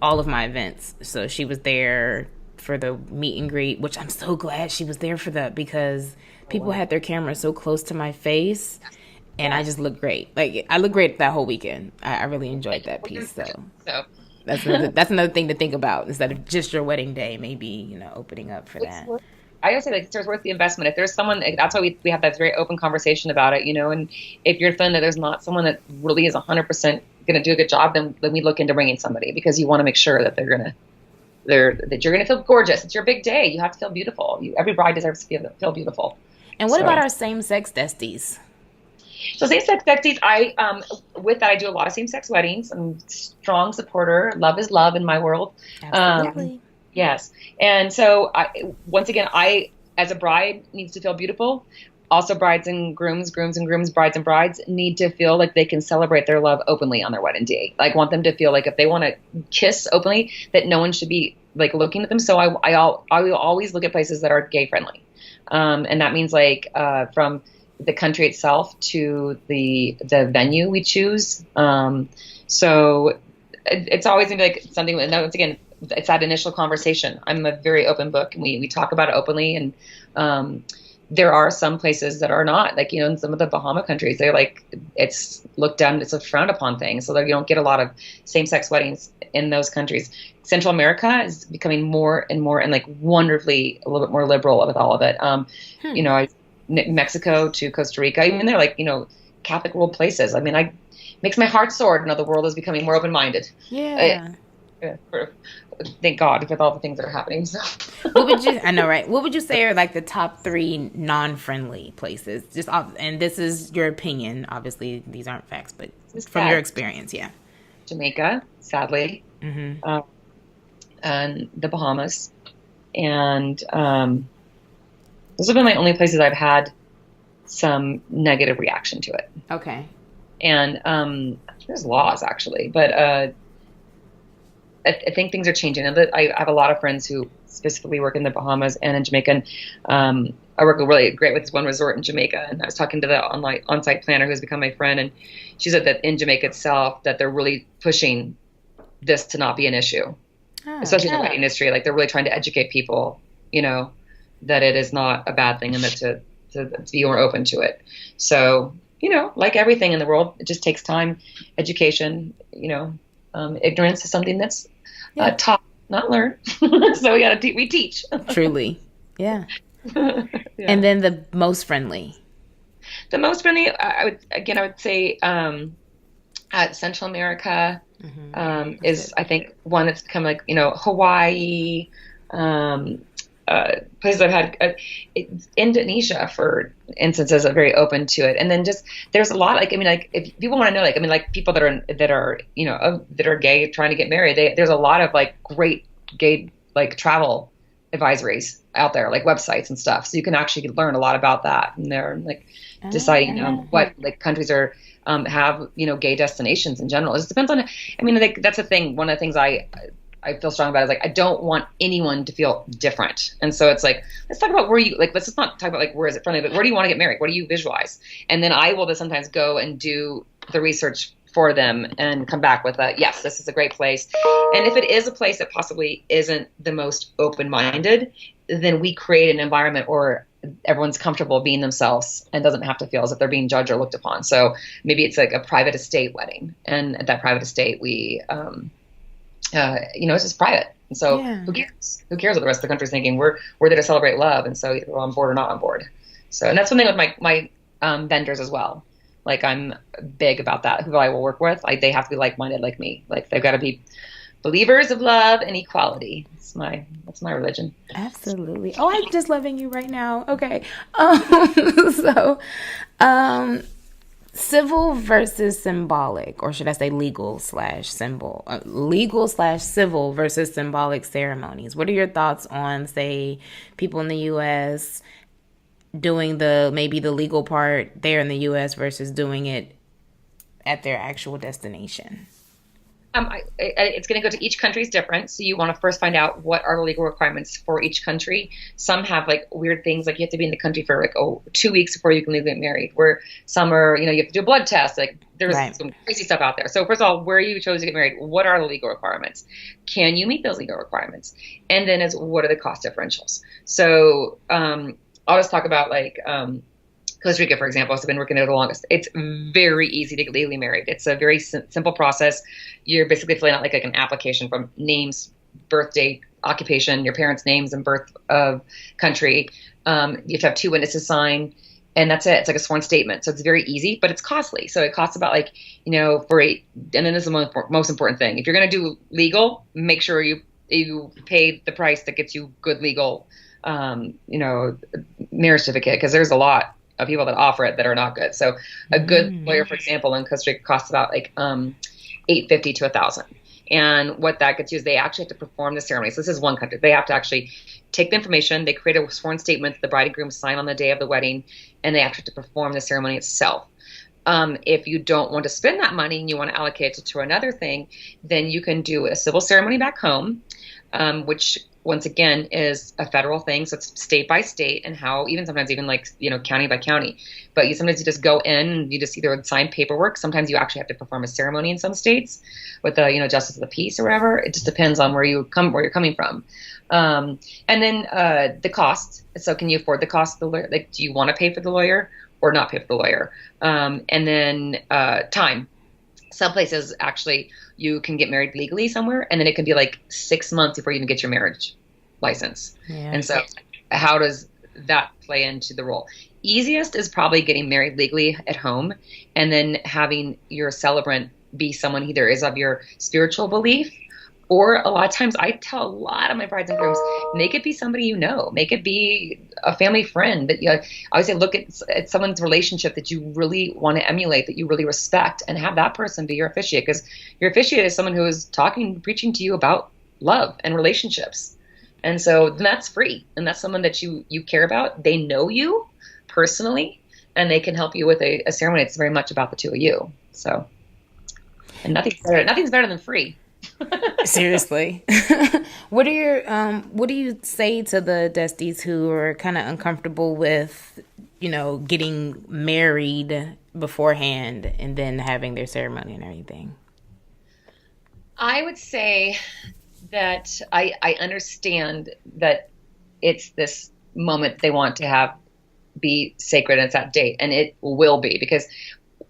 all of my events, so she was there for the meet and greet, which I'm so glad she was there for that, because people had their cameras so close to my face. And I just look great. Like, I look great that whole weekend. I really enjoyed that piece. So that's another thing to think about, instead of just your wedding day, maybe, opening up for that. I always say, like, it's worth the investment. If there's someone, that's why we have that very open conversation about it, and if you're feeling that there's not someone that really is 100% going to do a good job, then we look into bringing somebody, because you want to make sure that that you're going to feel gorgeous. It's your big day. You have to feel beautiful. Every bride deserves to feel beautiful. And what about our same-sex Desties? So same-sex Besties, with that, I do a lot of same-sex weddings. I'm a strong supporter. Love is love in my world. Absolutely. Yes. And so, once again, as a bride, needs to feel beautiful. Also, brides and grooms, brides and brides need to feel like they can celebrate their love openly on their wedding day. Like, want them to feel like if they want to kiss openly, that no one should be like looking at them. So I will always look at places that are gay friendly. And that means like from the country itself to the venue we choose. So it's always gonna be like something, and once again, it's that initial conversation. I'm a very open book, and we talk about it openly, and there are some places that are not, like, in some of the Bahama countries, they're like, it's looked down, it's a frowned upon thing. So that you don't get a lot of same-sex weddings in those countries. Central America is becoming more and more, and like wonderfully a little bit more liberal with all of it. Mexico to Costa Rica, even they're like, Catholic world places. I mean, makes my heart soar to know the world is becoming more open-minded. Yeah. Thank God with all the things that are happening. So. I know, right? What would you say are like the top 3 non-friendly places? And this is your opinion. Obviously, these aren't facts, but from your experience, yeah. Jamaica, sadly, and the Bahamas, and those have been my only places I've had some negative reaction to it. Okay. And there's laws actually, but I think things are changing. I have a lot of friends who specifically work in the Bahamas and in Jamaica. And, I work really great with this one resort in Jamaica. And I was talking to the on-site planner who's become my friend. And she said that in Jamaica itself, that they're really pushing this to not be an issue, especially in the wedding industry. Like they're really trying to educate people, that it is not a bad thing and that to be more open to it. So, like everything in the world, it just takes time, education, ignorance is something that's taught, not learned. So we teach. Truly. Yeah. And then the most friendly. The most friendly, I would say Central America is, I think, one that's become like, Hawaii, places I've had, Indonesia, for instances, are very open to it. And then just, there's a lot, if people want to know, people that are gay trying to get married, there's a lot of like great gay, like travel advisories out there, like websites and stuff. So you can actually learn a lot about that. And they're like deciding what like countries are, have, gay destinations in general. It just depends on, that's the thing. One of the things I feel strong about is like, I don't want anyone to feel different. And so it's like, let's talk about let's just not talk about like, where is it friendly, but where do you want to get married? What do you visualize? And then I will sometimes go and do the research for them and come back with yes, this is a great place. And if it is a place that possibly isn't the most open-minded, then we create an environment where everyone's comfortable being themselves and doesn't have to feel as if they're being judged or looked upon. So maybe it's like a private estate wedding. And at that private estate, we, it's just private. And so who cares? Who cares what the rest of the country's thinking? We're there to celebrate love. And so either we're on board or not on board. So, and that's one thing with my vendors as well. Like I'm big about that. Who I will work with, they have to be like-minded like me. Like they've got to be believers of love and equality. That's my religion. Absolutely. Oh, I'm just loving you right now. Okay. Civil versus symbolic, or should I say legal/civil versus symbolic ceremonies. What are your thoughts on, say, people in the U.S. doing maybe the legal part there in the U.S. versus doing it at their actual destination? It's going to go to each country's different. So you want to first find out what are the legal requirements for each country. Some have like weird things, like you have to be in the country for like 2 weeks before you can legally get married. Where some are, you have to do a blood test. Like there's some crazy stuff out there. So first of all, where you chose to get married, what are the legal requirements? Can you meet those legal requirements? And then what are the cost differentials? So I'll just talk about like Costa Rica, for example, has been working there the longest. It's very easy to get legally married. It's a very simple process. You're basically filling out like an application from names, birthday, occupation, your parents' names, and birth of country. You have to have 2 witnesses sign, and that's it. It's like a sworn statement. So it's very easy, but it's costly. So it costs about and then this is the most important thing. If you're going to do legal, make sure you pay the price that gets you good legal, marriage certificate, because there's a lot of people that offer it that are not good. So a good lawyer, for example, in Costa Rica costs about like $850 to $1,000. And what that gets you is they actually have to perform the ceremony. So this is one country. They have to actually take the information. They create a sworn statement that the bride and groom sign on the day of the wedding, and they actually have to perform the ceremony itself. If you don't want to spend that money and you want to allocate it to another thing, then you can do a civil ceremony back home, which once again, is a federal thing. So it's state by state, and how even sometimes even like, county by county. But sometimes you just go in and you just either sign paperwork. Sometimes you actually have to perform a ceremony in some states with the, justice of the peace or whatever. It just depends on where you're coming from. And then the cost. So can you afford the cost of the lawyer? Like, do you want to pay for the lawyer or not pay for the lawyer? And then time. Some places actually you can get married legally somewhere, and then it can be like 6 months before you even get your marriage license. Yeah. And so how does that play into the role? Easiest is probably getting married legally at home, and then having your celebrant be someone who either is of your spiritual belief, or a lot of times I tell a lot of my brides and grooms, make it be somebody make it be a family friend. That I always say, look at someone's relationship that you really want to emulate, that you really respect, and have that person be your officiate, because your officiate is someone who is preaching to you about love and relationships. And so then that's free, and that's someone that you care about. They know you personally, and they can help you with a ceremony. It's very much about the two of you. So, and nothing's better than free. Seriously. What do you say to the Desties who are kind of uncomfortable with, getting married beforehand and then having their ceremony and everything? I would say that I understand that it's this moment they want to have be sacred, and it's that date, and it will be, because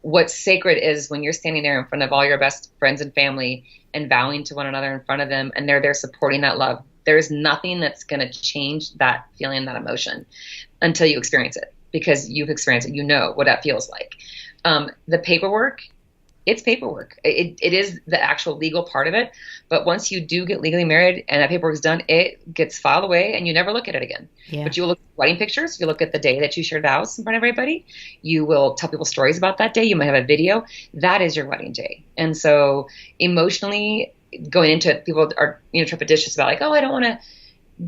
what's sacred is when you're standing there in front of all your best friends and family and vowing to one another in front of them, and they're there supporting that love. There's nothing that's going to change that feeling, that emotion, until you experience it, because you've experienced it. You know what that feels like. The paperwork, it's paperwork. It is the actual legal part of it. But once you do get legally married and that paperwork is done, it gets filed away and you never look at it again. Yeah. But you will look at wedding pictures. You look at the day that you shared vows in front of everybody. You will tell people stories about that day. You might have a video. That is your wedding day. And so emotionally going into it, people are trepidatious about like, oh, I don't want to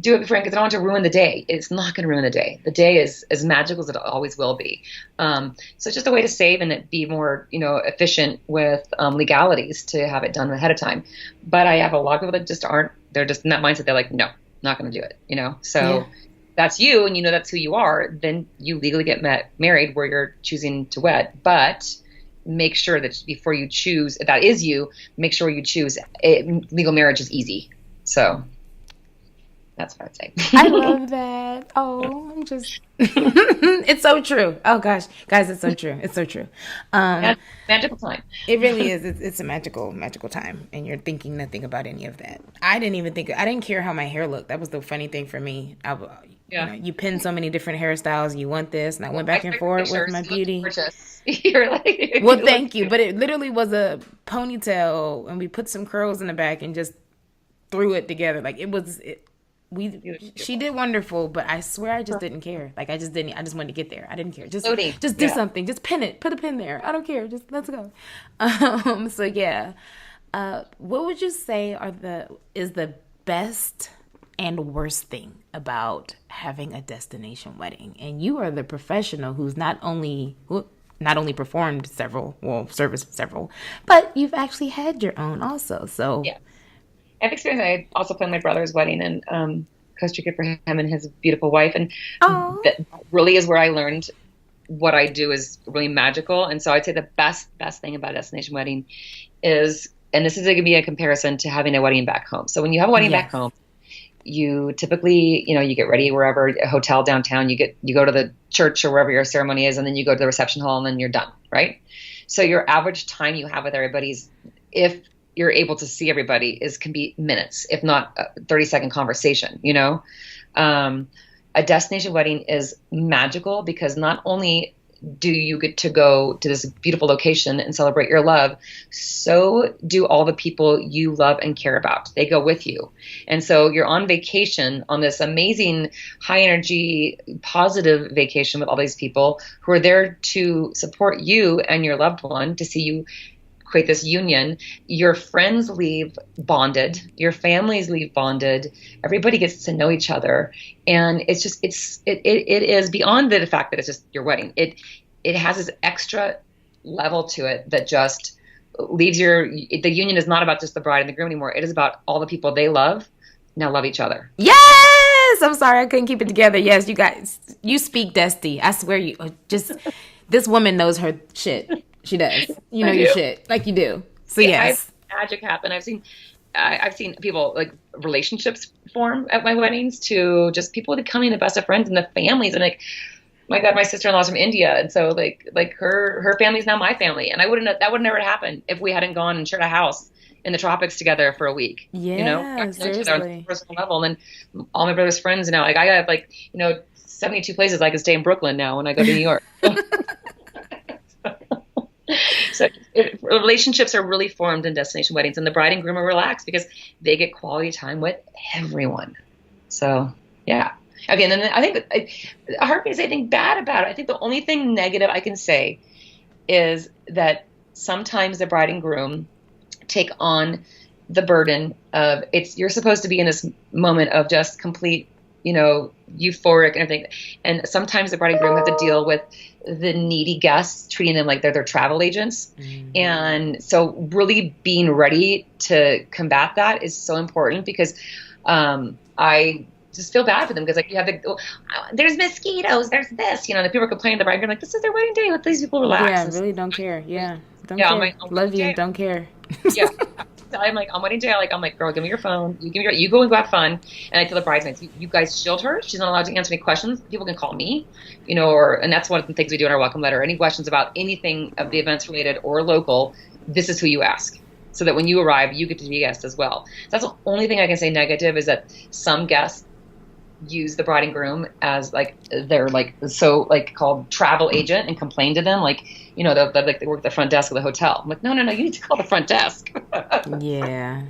do it beforehand because I don't want to ruin the day. It's not going to ruin the day. The day is as magical as it always will be. So it's just a way to save and be more, efficient with legalities to have it done ahead of time. But I have a lot of people that just aren't. They're just in that mindset. They're like, no, not going to do it. So that's you, and that's who you are. Then you legally get married where you're choosing to wed, but make sure that before you choose, if that is you, make sure you choose legal marriage is easy. So. That's what I'd say. I love that. Oh, I'm just, it's so true. Oh gosh, guys, it's so true. It's so true. Magical time. It really is. It's a magical time. And you're thinking nothing about any of that. I didn't care how my hair looked. That was the funny thing for me. You pin so many different hairstyles. You want this. And I went back and forth with my beauty. You're like, well, thank you. But it literally was a ponytail, and we put some curls in the back and just threw it together. Like she did wonderful, but I swear I just didn't care. Like I just wanted to get there. I didn't care. Just do something. Just pin it. Put a pin there. I don't care. Just let's go. So yeah. What would you say is the best and worst thing about having a wedding? And you are the professional who's not only performed serviced several, but you've actually had your own also. So yeah. I've experienced. I also planned my brother's wedding in Costa Rica for him and his beautiful wife, and that really is where I learned what I do is really magical. And so I'd say the best thing about a destination wedding is, and this is going to be a comparison to having a wedding back home. So when you have a wedding back home, you typically, you get ready wherever, a hotel downtown. You go to the church or wherever your ceremony is, and then you go to the reception hall, and then you're done, right? So your average time you have with everybody's, if you're able to see everybody, can be minutes, if not a 30-second conversation, A destination wedding is magical because not only do you get to go to this beautiful location and celebrate your love, so do all the people you love and care about. They go with you. And so you're on vacation on this amazing high energy, positive vacation with all these people who are there to support you and your loved one, to see you create this union. Your friends leave bonded, your families leave bonded, everybody gets to know each other. And it is beyond the fact that it's just your wedding. It has this extra level to it that just leaves the union is not about just the bride and the groom anymore. It is about all the people they love now love each other. Yes! I'm sorry, I couldn't keep it together. Yes, you guys, you speak Desti. I swear you just, this woman knows her shit. She does. You know your shit. Like you do. So Yeah, yes. magic happen. I've seen people, like, relationships form at my weddings, to just people becoming the best of friends, and the families. And, like, my God, my sister-in-law's from India, and so like her family's now my family, and that would never happen if we hadn't gone and shared a house in the tropics together for a week. Yeah, seriously. On a personal level. And then all my brother's friends now, like, I have, like, 72 places I can stay in Brooklyn now when I go to New York. So relationships are really formed in destination weddings, and the bride and groom are relaxed because they get quality time with everyone. So yeah. Again, and I think hard to say anything bad about it. I think the only thing negative I can say is that sometimes the bride and groom take on the burden of you're supposed to be in this moment of just complete, euphoric and everything. And sometimes the bride and groom have to deal with the needy guests, treating them like they're their travel agents. Mm-hmm. And so really being ready to combat that is so important, because I just feel bad for them, because, like, you have there's mosquitoes, there's this, the people are complaining to the bride and groom, like, this is their wedding day, let these people relax. Yeah, really don't care. Yeah. Don't care. Love you, don't care. Yeah. I'm like, on wedding day, I'm like, girl, give me your phone. You go and go have fun. And I tell the bridesmaids, you guys shield her. She's not allowed to answer any questions. People can call me, and that's one of the things we do in our welcome letter. Any questions about anything of the events related or local, this is who you ask. So that when you arrive, you get to be a guest as well. That's the only thing I can say negative, is that some guests use the bride and groom as, like, they're, like, so, like, called travel agent, and complain to them, like, they work at the front desk of the hotel. I'm like, no, you need to call the front desk. Yeah,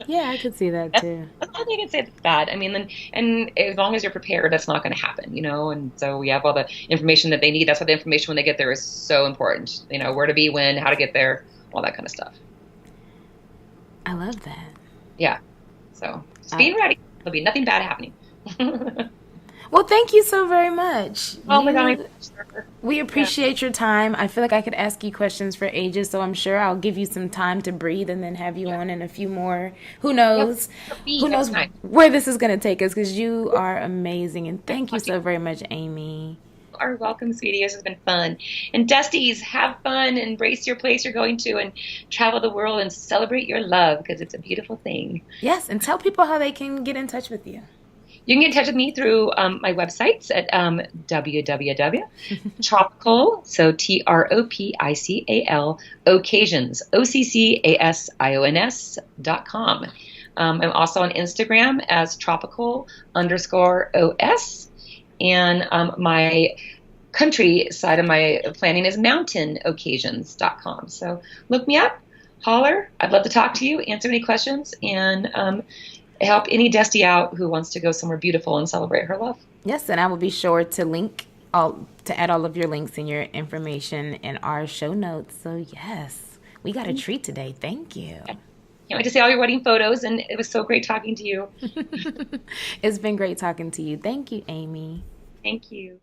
I could see that too. That's the only thing I can say that's bad. I mean, and as long as you're prepared, that's not going to happen, and so we have all the information that they need. That's why the information when they get there is so important. Where to be, when, how to get there, all that kind of stuff. I love that. Yeah, so just being ready. There'll be nothing bad happening. Well, thank you so very much. Oh my God. We appreciate your time. I feel like I could ask you questions for ages, so I'm sure I'll give you some time to breathe and then have you on in a few more. Who knows? Yep. Who knows where this is going to take us, because you are amazing. And thank you so very much, Aimee. You are welcome, sweetie. This has been fun. And Desties, have fun, embrace your place you're going to, and travel the world and celebrate your love, because it's a beautiful thing. Yes, and tell people how they can get in touch with you. You can get in touch with me through my websites at www.tropical, so TROPICAL, occasions, OCCASIONS.com. I'm also on Instagram as tropical_OS. And my country side of my planning is mountainoccasions.com. So look me up, holler. I'd love to talk to you, answer any questions, and help any Desti out who wants to go somewhere beautiful and celebrate her love. Yes, and I will be sure to add all of your links and your information in our show notes. So yes, we got a treat today. Thank you. Can't wait to see all your wedding photos, and it was so great talking to you. It's been great talking to you. Thank you, Aimee. Thank you.